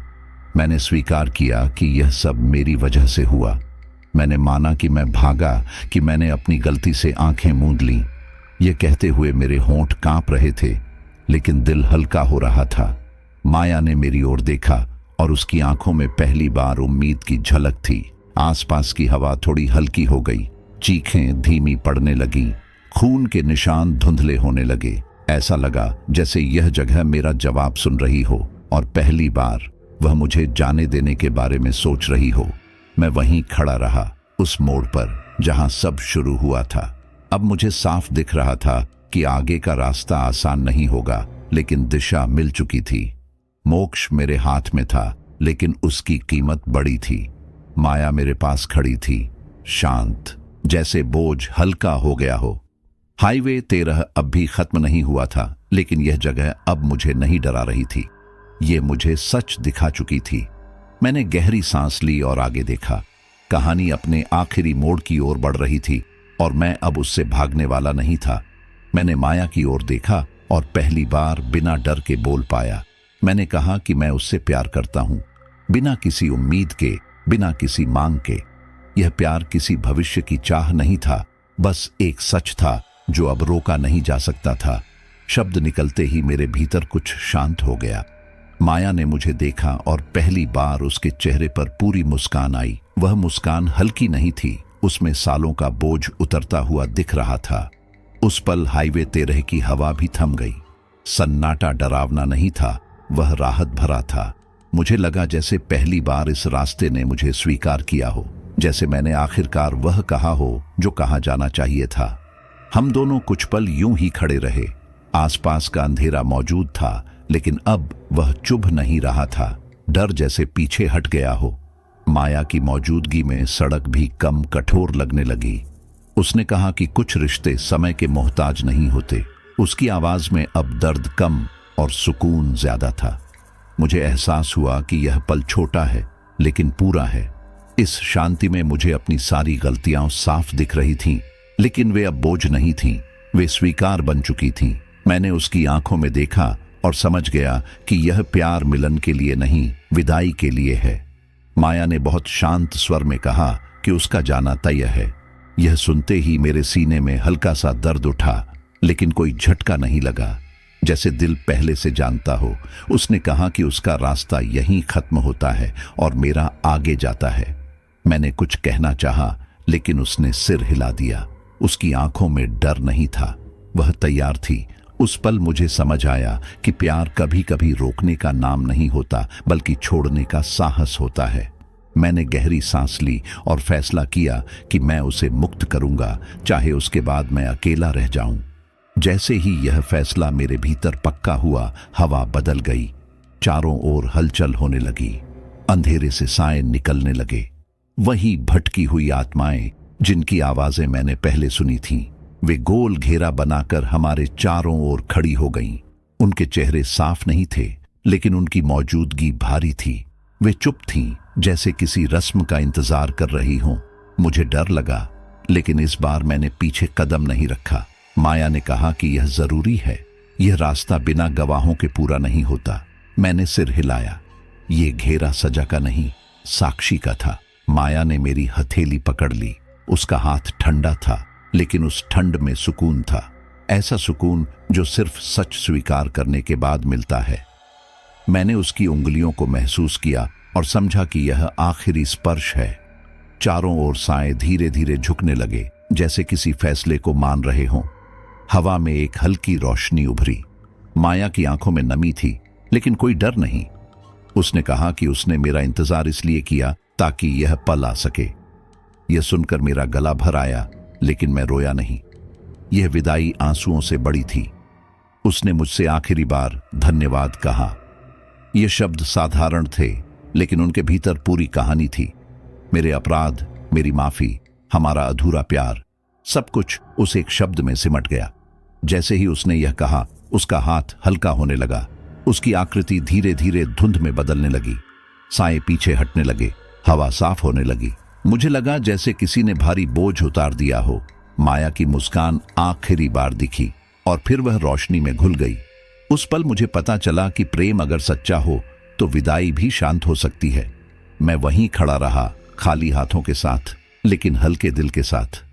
मैंने स्वीकार किया कि यह सब मेरी वजह से हुआ। मैंने माना कि मैं भागा, कि मैंने अपनी गलती से आंखें मूंद लीं। यह कहते हुए मेरे होंठ कांप रहे थे, लेकिन दिल हल्का हो रहा था। माया ने मेरी ओर देखा और उसकी आंखों में पहली बार उम्मीद की झलक थी। आसपास की हवा थोड़ी हल्की हो गई, चीखें धीमी पड़ने लगीं, खून के निशान धुंधले होने लगे। ऐसा लगा जैसे यह जगह मेरा जवाब सुन रही हो और पहली बार वह मुझे जाने देने के बारे में सोच रही हो। मैं वहीं खड़ा रहा, उस मोड़ पर जहां सब शुरू हुआ था। अब मुझे साफ दिख रहा था कि आगे का रास्ता आसान नहीं होगा, लेकिन दिशा मिल चुकी थी। मोक्ष मेरे हाथ में था, लेकिन उसकी कीमत बड़ी थी। माया मेरे पास खड़ी थी, शांत, जैसे बोझ हल्का हो गया हो। हाईवे 13 अब भी खत्म नहीं हुआ था, लेकिन यह जगह अब मुझे नहीं डरा रही थी। ये मुझे सच दिखा चुकी थी। मैंने गहरी सांस ली और आगे देखा। कहानी अपने आखिरी मोड़ की ओर बढ़ रही थी और मैं अब उससे भागने वाला नहीं था। मैंने माया की ओर देखा और पहली बार बिना डर के बोल पाया। मैंने कहा कि मैं उससे प्यार करता हूं, बिना किसी उम्मीद के, बिना किसी मांग के। यह प्यार किसी भविष्य की चाह नहीं था, बस एक सच था जो अब रोका नहीं जा सकता था। शब्द निकलते ही मेरे भीतर कुछ शांत हो गया। माया ने मुझे देखा और पहली बार उसके चेहरे पर पूरी मुस्कान आई। वह मुस्कान हल्की नहीं थी, उसमें सालों का बोझ उतरता हुआ दिख रहा था। उस पल हाईवे 13 की हवा भी थम गई। सन्नाटा डरावना नहीं था, वह राहत भरा था। मुझे लगा जैसे पहली बार इस रास्ते ने मुझे स्वीकार किया हो, जैसे मैंने आखिरकार वह कहा हो जो कहा जाना चाहिए था। हम दोनों कुछ पल यूं ही खड़े रहे। आसपास का अंधेरा मौजूद था, लेकिन अब वह चुभ नहीं रहा था, डर जैसे पीछे हट गया हो। माया की मौजूदगी में सड़क भी कम कठोर लगने लगी। उसने कहा कि कुछ रिश्ते समय के मोहताज नहीं होते। उसकी आवाज में अब दर्द कम और सुकून ज्यादा था। मुझे एहसास हुआ कि यह पल छोटा है, लेकिन पूरा है। इस शांति में मुझे अपनी सारी गलतियां साफ दिख रही थीं, लेकिन वे अब बोझ नहीं थीं, वे स्वीकार बन चुकी थीं। मैंने उसकी आंखों में देखा और समझ गया कि यह प्यार मिलन के लिए नहीं, विदाई के लिए है। माया ने बहुत शांत स्वर में कहा कि उसका जाना तय है। यह सुनते ही मेरे सीने में हल्का सा दर्द उठा, लेकिन कोई झटका नहीं लगा, जैसे दिल पहले से जानता हो। उसने कहा कि उसका रास्ता यहीं खत्म होता है और मेरा आगे जाता है। मैंने कुछ कहना चाहा, लेकिन उसने सिर हिला दिया। उसकी आंखों में डर नहीं था, वह तैयार थी। उस पल मुझे समझ आया कि प्यार कभी कभी रोकने का नाम नहीं होता, बल्कि छोड़ने का साहस होता है। मैंने गहरी सांस ली और फैसला किया कि मैं उसे मुक्त करूंगा, चाहे उसके बाद मैं अकेला रह जाऊं। जैसे ही यह फैसला मेरे भीतर पक्का हुआ, हवा बदल गई। चारों ओर हलचल होने लगी, अंधेरे से साए निकलने लगे। वही भटकी हुई आत्माएं जिनकी आवाजें मैंने पहले सुनी थीं, वे गोल घेरा बनाकर हमारे चारों ओर खड़ी हो गईं। उनके चेहरे साफ नहीं थे, लेकिन उनकी मौजूदगी भारी थी। वे चुप थीं, जैसे किसी रस्म का इंतजार कर रही हों। मुझे डर लगा, लेकिन इस बार मैंने पीछे कदम नहीं रखा। माया ने कहा कि यह जरूरी है, यह रास्ता बिना गवाहों के पूरा नहीं होता। मैंने सिर हिलाया। ये घेरा सजा का नहीं, साक्षी का था। माया ने मेरी हथेली पकड़ ली। उसका हाथ ठंडा था, लेकिन उस ठंड में सुकून था, ऐसा सुकून जो सिर्फ सच स्वीकार करने के बाद मिलता है। मैंने उसकी उंगलियों को महसूस किया और समझा कि यह आखिरी स्पर्श है। चारों ओर साए धीरे धीरे झुकने लगे, जैसे किसी फैसले को मान रहे हों। हवा में एक हल्की रोशनी उभरी। माया की आंखों में नमी थी, लेकिन कोई डर नहीं। उसने कहा कि उसने मेरा इंतजार इसलिए किया ताकि यह पल आ सके। यह सुनकर मेरा गला भर आया, लेकिन मैं रोया नहीं। यह विदाई आंसुओं से बड़ी थी। उसने मुझसे आखिरी बार धन्यवाद कहा। ये शब्द साधारण थे, लेकिन उनके भीतर पूरी कहानी थी। मेरे अपराध, मेरी माफी, हमारा अधूरा प्यार, सब कुछ उस एक शब्द में सिमट गया। जैसे ही उसने यह कहा, उसका हाथ हल्का होने लगा। उसकी आकृति धीरे धीरे धुंध में बदलने लगी। साए पीछे हटने लगे, हवा साफ होने लगी। मुझे लगा जैसे किसी ने भारी बोझ उतार दिया हो। माया की मुस्कान आखिरी बार दिखी और फिर वह रोशनी में घुल गई। उस पल मुझे पता चला कि प्रेम अगर सच्चा हो तो विदाई भी शांत हो सकती है। मैं वहीं खड़ा रहा, खाली हाथों के साथ, लेकिन हल्के दिल के साथ।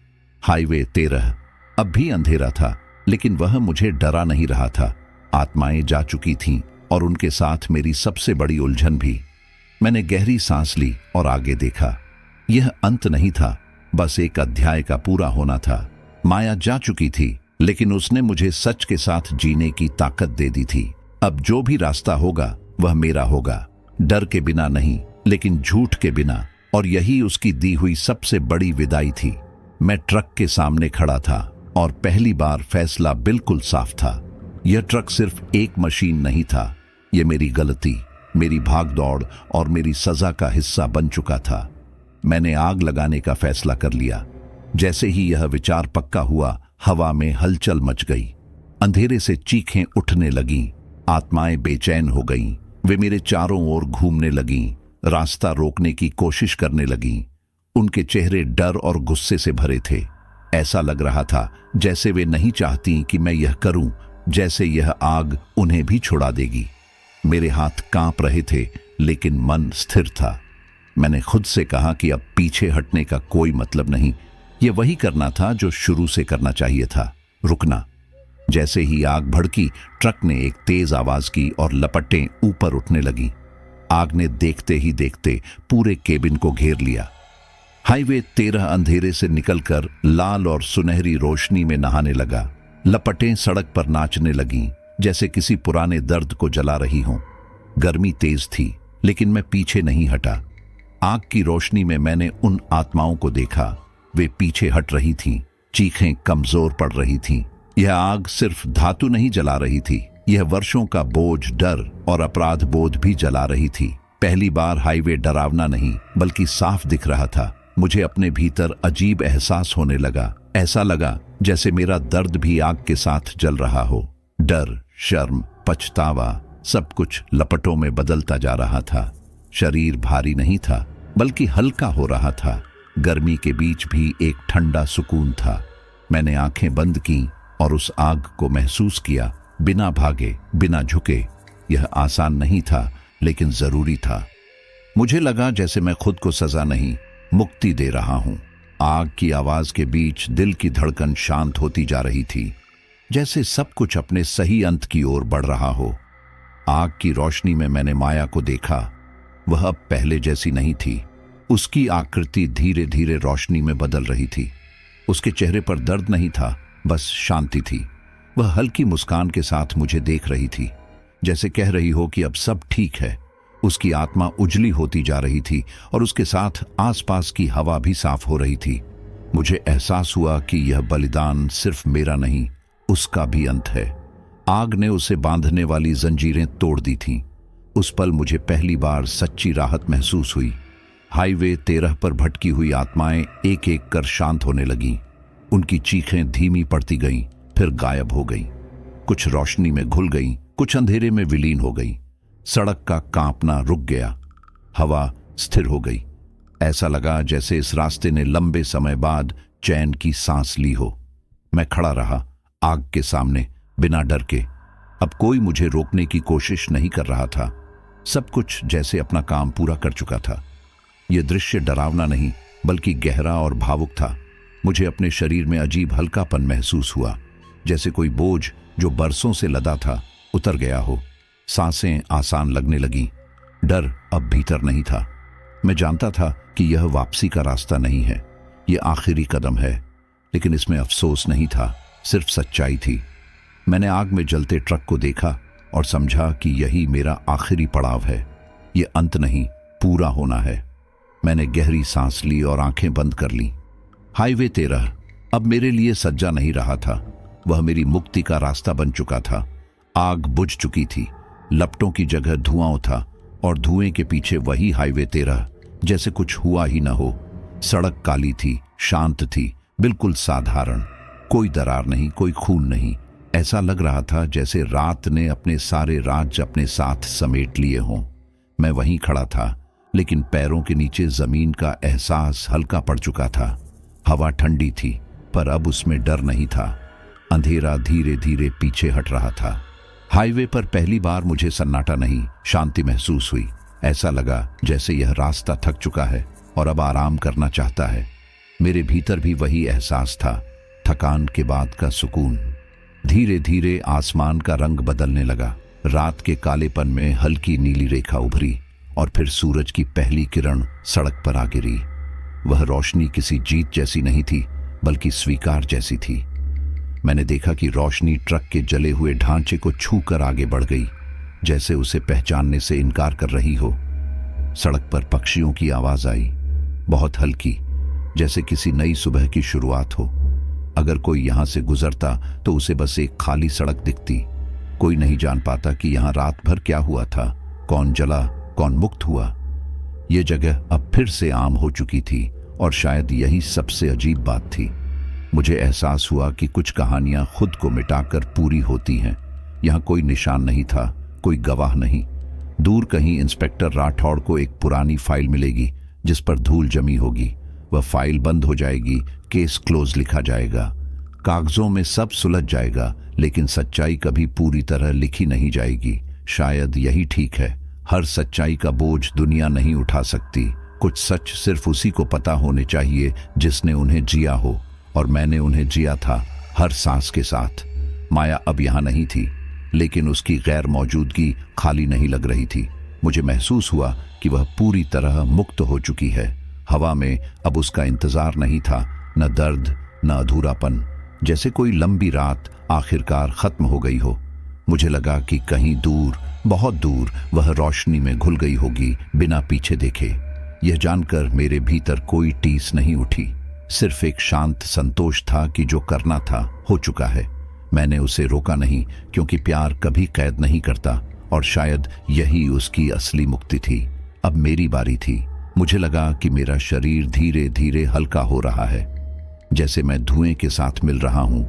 हाईवे 13 अब भी अंधेरा था, लेकिन वह मुझे डरा नहीं रहा था। आत्माएं जा चुकी थीं और उनके साथ मेरी सबसे बड़ी उलझन भी। मैंने गहरी सांस ली और आगे देखा। यह अंत नहीं था, बस एक अध्याय का पूरा होना था। माया जा चुकी थी, लेकिन उसने मुझे सच के साथ जीने की ताकत दे दी थी। अब जो भी रास्ता होगा वह मेरा होगा, डर के बिना नहीं, लेकिन झूठ के बिना। और यही उसकी दी हुई सबसे बड़ी विदाई थी। मैं ट्रक के सामने खड़ा था और पहली बार फैसला बिल्कुल साफ था। यह ट्रक सिर्फ एक मशीन नहीं था, यह मेरी गलती, मेरी भागदौड़ और मेरी सजा का हिस्सा बन चुका था। मैंने आग लगाने का फैसला कर लिया। जैसे ही यह विचार पक्का हुआ, हवा में हलचल मच गई। अंधेरे से चीखें उठने लगीं, आत्माएं बेचैन हो गईं। वे मेरे चारों ओर घूमने लगीं, रास्ता रोकने की कोशिश करने लगीं। उनके चेहरे डर और गुस्से से भरे थे। ऐसा लग रहा था जैसे वे नहीं चाहती कि मैं यह करूं, जैसे यह आग उन्हें भी छुड़ा देगी। मेरे हाथ कांप रहे थे, लेकिन मन स्थिर था। मैंने खुद से कहा कि अब पीछे हटने का कोई मतलब नहीं। यह वही करना था जो शुरू से करना चाहिए था, रुकना। जैसे ही आग भड़की, ट्रक ने एक तेज आवाज की और लपटें ऊपर उठने लगी। आग ने देखते ही देखते पूरे केबिन को घेर लिया। हाईवे 13 अंधेरे से निकलकर लाल और सुनहरी रोशनी में नहाने लगा। लपटें सड़क पर नाचने लगीं, जैसे किसी पुराने दर्द को जला रही हों। गर्मी तेज थी, लेकिन मैं पीछे नहीं हटा। आग की रोशनी में मैंने उन आत्माओं को देखा। वे पीछे हट रही थीं, चीखें कमजोर पड़ रही थीं। यह आग सिर्फ धातु नहीं जला रही थी, यह वर्षों का बोझ, डर और अपराध बोध भी जला रही थी। पहली बार हाईवे डरावना नहीं, बल्कि साफ दिख रहा था। मुझे अपने भीतर अजीब एहसास होने लगा। ऐसा लगा जैसे मेरा दर्द भी आग के साथ जल रहा हो। डर, शर्म, पछतावा, सब कुछ लपटों में बदलता जा रहा था। शरीर भारी नहीं था, बल्कि हल्का हो रहा था। गर्मी के बीच भी एक ठंडा सुकून था। मैंने आंखें बंद की और उस आग को महसूस किया, बिना भागे, बिना झुके। यह आसान नहीं था, लेकिन जरूरी था। मुझे लगा जैसे मैं खुद को सजा नहीं, मुक्ति दे रहा हूं। आग की आवाज के बीच दिल की धड़कन शांत होती जा रही थी, जैसे सब कुछ अपने सही अंत की ओर बढ़ रहा हो। आग की रोशनी में मैंने माया को देखा। वह अब पहले जैसी नहीं थी। उसकी आकृति धीरे धीरे रोशनी में बदल रही थी। उसके चेहरे पर दर्द नहीं था, बस शांति थी। वह हल्की मुस्कान के साथ मुझे देख रही थी, जैसे कह रही हो कि अब सब ठीक है। उसकी आत्मा उजली होती जा रही थी और उसके साथ आसपास की हवा भी साफ हो रही थी। मुझे एहसास हुआ कि यह बलिदान सिर्फ मेरा नहीं, उसका भी अंत है। आग ने उसे बांधने वाली जंजीरें तोड़ दी थीं। उस पल मुझे पहली बार सच्ची राहत महसूस हुई। हाईवे 13 पर भटकी हुई आत्माएं एक एक कर शांत होने लगीं। उनकी चीखें धीमी पड़ती गईं, फिर गायब हो गईं। कुछ रोशनी में घुल गईं, कुछ अंधेरे में विलीन हो गईं। सड़क का कांपना रुक गया, हवा स्थिर हो गई। ऐसा लगा जैसे इस रास्ते ने लंबे समय बाद चैन की सांस ली हो। मैं खड़ा रहा आग के सामने, बिना डर के। अब कोई मुझे रोकने की कोशिश नहीं कर रहा था। सब कुछ जैसे अपना काम पूरा कर चुका था। यह दृश्य डरावना नहीं, बल्कि गहरा और भावुक था। मुझे अपने शरीर में अजीब हल्कापन महसूस हुआ, जैसे कोई बोझ जो बरसों से लदा था उतर गया हो। सांसें आसान लगने लगीं। डर अब भीतर नहीं था। मैं जानता था कि यह वापसी का रास्ता नहीं है, यह आखिरी कदम है। लेकिन इसमें अफसोस नहीं था, सिर्फ सच्चाई थी। मैंने आग में जलते ट्रक को देखा और समझा कि यही मेरा आखिरी पड़ाव है। ये अंत नहीं, पूरा होना है। मैंने गहरी सांस ली और आंखें बंद कर ली। हाईवे 13 अब मेरे लिए सज्जा नहीं रहा था। वह मेरी मुक्ति का रास्ता बन चुका था। आग बुझ चुकी थी, लपटों की जगह धुआं था और धुएं के पीछे वही हाईवे 13, जैसे कुछ हुआ ही न हो। सड़क काली थी, शांत थी, बिल्कुल साधारण। कोई दरार नहीं, कोई खून नहीं। ऐसा लग रहा था जैसे रात ने अपने सारे राज अपने साथ समेट लिए हों। मैं वहीं खड़ा था, लेकिन पैरों के नीचे जमीन का एहसास हल्का पड़ चुका था। हवा ठंडी थी, पर अब उसमें डर नहीं था। अंधेरा धीरे धीरे पीछे हट रहा था। हाईवे पर पहली बार मुझे सन्नाटा नहीं, शांति महसूस हुई। ऐसा लगा जैसे यह रास्ता थक चुका है और अब आराम करना चाहता है। मेरे भीतर भी वही एहसास था, थकान के बाद का सुकून। धीरे धीरे आसमान का रंग बदलने लगा। रात के कालेपन में हल्की नीली रेखा उभरी और फिर सूरज की पहली किरण सड़क पर आ गिरी। वह रोशनी किसी जीत जैसी नहीं थी, बल्कि स्वीकार जैसी थी। मैंने देखा कि रोशनी ट्रक के जले हुए ढांचे को छूकर आगे बढ़ गई, जैसे उसे पहचानने से इनकार कर रही हो। सड़क पर पक्षियों की आवाज आई, बहुत हल्की, जैसे किसी नई सुबह की शुरुआत हो। अगर कोई यहां से गुजरता तो उसे बस एक खाली सड़क दिखती। कोई नहीं जान पाता कि यहां रात भर क्या हुआ था, कौन जला, कौन मुक्त हुआ। यह जगह अब फिर से आम हो चुकी थी और शायद यही सबसे अजीब बात थी। मुझे एहसास हुआ कि कुछ कहानियां खुद को मिटाकर पूरी होती हैं। यहां कोई निशान नहीं था, कोई गवाह नहीं। दूर कहीं इंस्पेक्टर राठौड़ को एक पुरानी फाइल मिलेगी जिस पर धूल जमी होगी। वह फाइल बंद हो जाएगी, केस क्लोज लिखा जाएगा, कागजों में सब सुलझ जाएगा, लेकिन सच्चाई कभी पूरी तरह लिखी नहीं जाएगी। शायद यही ठीक है। हर सच्चाई का बोझ दुनिया नहीं उठा सकती। कुछ सच सिर्फ उसी को पता होने चाहिए जिसने उन्हें जिया हो, और मैंने उन्हें जिया था, हर सांस के साथ। माया अब यहां नहीं थी, लेकिन उसकी गैर मौजूदगी खाली नहीं लग रही थी। मुझे महसूस हुआ कि वह पूरी तरह मुक्त हो चुकी है। हवा में अब उसका इंतजार नहीं था, न दर्द, न अधूरापन। जैसे कोई लंबी रात आखिरकार खत्म हो गई हो। मुझे लगा कि कहीं दूर, बहुत दूर, वह रोशनी में घुल गई होगी, बिना पीछे देखे। यह जानकर मेरे भीतर कोई टीस नहीं उठी, सिर्फ एक शांत संतोष था कि जो करना था हो चुका है। मैंने उसे रोका नहीं, क्योंकि प्यार कभी कैद नहीं करता, और शायद यही उसकी असली मुक्ति थी। अब मेरी बारी थी। मुझे लगा कि मेरा शरीर धीरे धीरे हल्का हो रहा है, जैसे मैं धुएं के साथ मिल रहा हूं।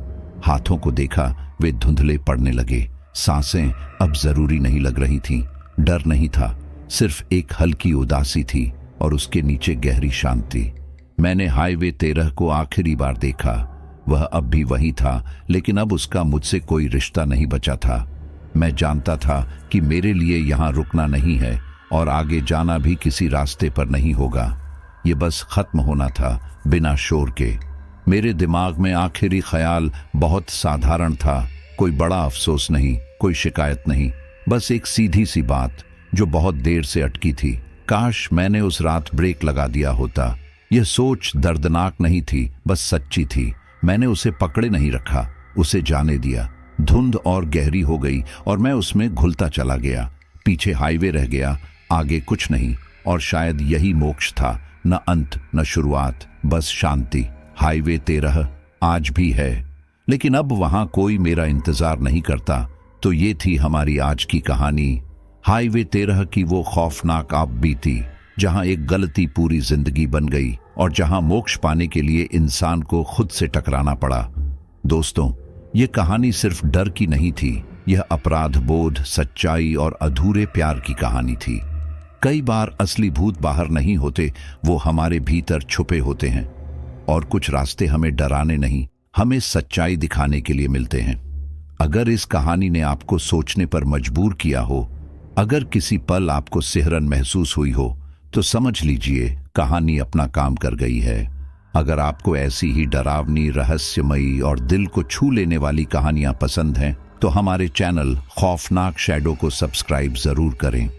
हाथों को देखा, वे धुंधले पड़ने लगे। सांसें अब जरूरी नहीं लग रही थीं। डर नहीं था, सिर्फ एक हल्की उदासी थी और उसके नीचे गहरी शांति। मैंने हाईवे 13 को आखिरी बार देखा। वह अब भी वही था, लेकिन अब उसका मुझसे कोई रिश्ता नहीं बचा था। मैं जानता था कि मेरे लिए यहाँ रुकना नहीं है और आगे जाना भी किसी रास्ते पर नहीं होगा। ये बस खत्म होना था, बिना शोर के। मेरे दिमाग में आखिरी ख्याल बहुत साधारण था। कोई बड़ा अफसोस नहीं, कोई शिकायत नहीं, बस एक सीधी सी बात जो बहुत देर से अटकी थी। काश मैंने उस रात ब्रेक लगा दिया होता। यह सोच दर्दनाक नहीं थी, बस सच्ची थी। मैंने उसे पकड़े नहीं रखा, उसे जाने दिया। धुंध और गहरी हो गई और मैं उसमें घुलता चला गया। पीछे हाईवे रह गया, आगे कुछ नहीं, और शायद यही मोक्ष था। न अंत, न शुरुआत, बस शांति। हाईवे 13 आज भी है, लेकिन अब वहां कोई मेरा इंतजार नहीं करता। तो ये थी हमारी आज की कहानी, हाईवे 13 की वो खौफनाक आप बीती, जहां एक गलती पूरी जिंदगी बन गई और जहां मोक्ष पाने के लिए इंसान को खुद से टकराना पड़ा। दोस्तों, ये कहानी सिर्फ डर की नहीं थी, यह अपराध बोध, सच्चाई और अधूरे प्यार की कहानी थी। कई बार असली भूत बाहर नहीं होते, वो हमारे भीतर छुपे होते हैं। और कुछ रास्ते हमें डराने नहीं, हमें सच्चाई दिखाने के लिए मिलते हैं। अगर इस कहानी ने आपको सोचने पर मजबूर किया हो, अगर किसी पल आपको सिहरन महसूस हुई हो, तो समझ लीजिए कहानी अपना काम कर गई है। अगर आपको ऐसी ही डरावनी, रहस्यमयी और दिल को छू लेने वाली कहानियां पसंद हैं, तो हमारे चैनल खौफनाक शैडो को सब्सक्राइब जरूर करें।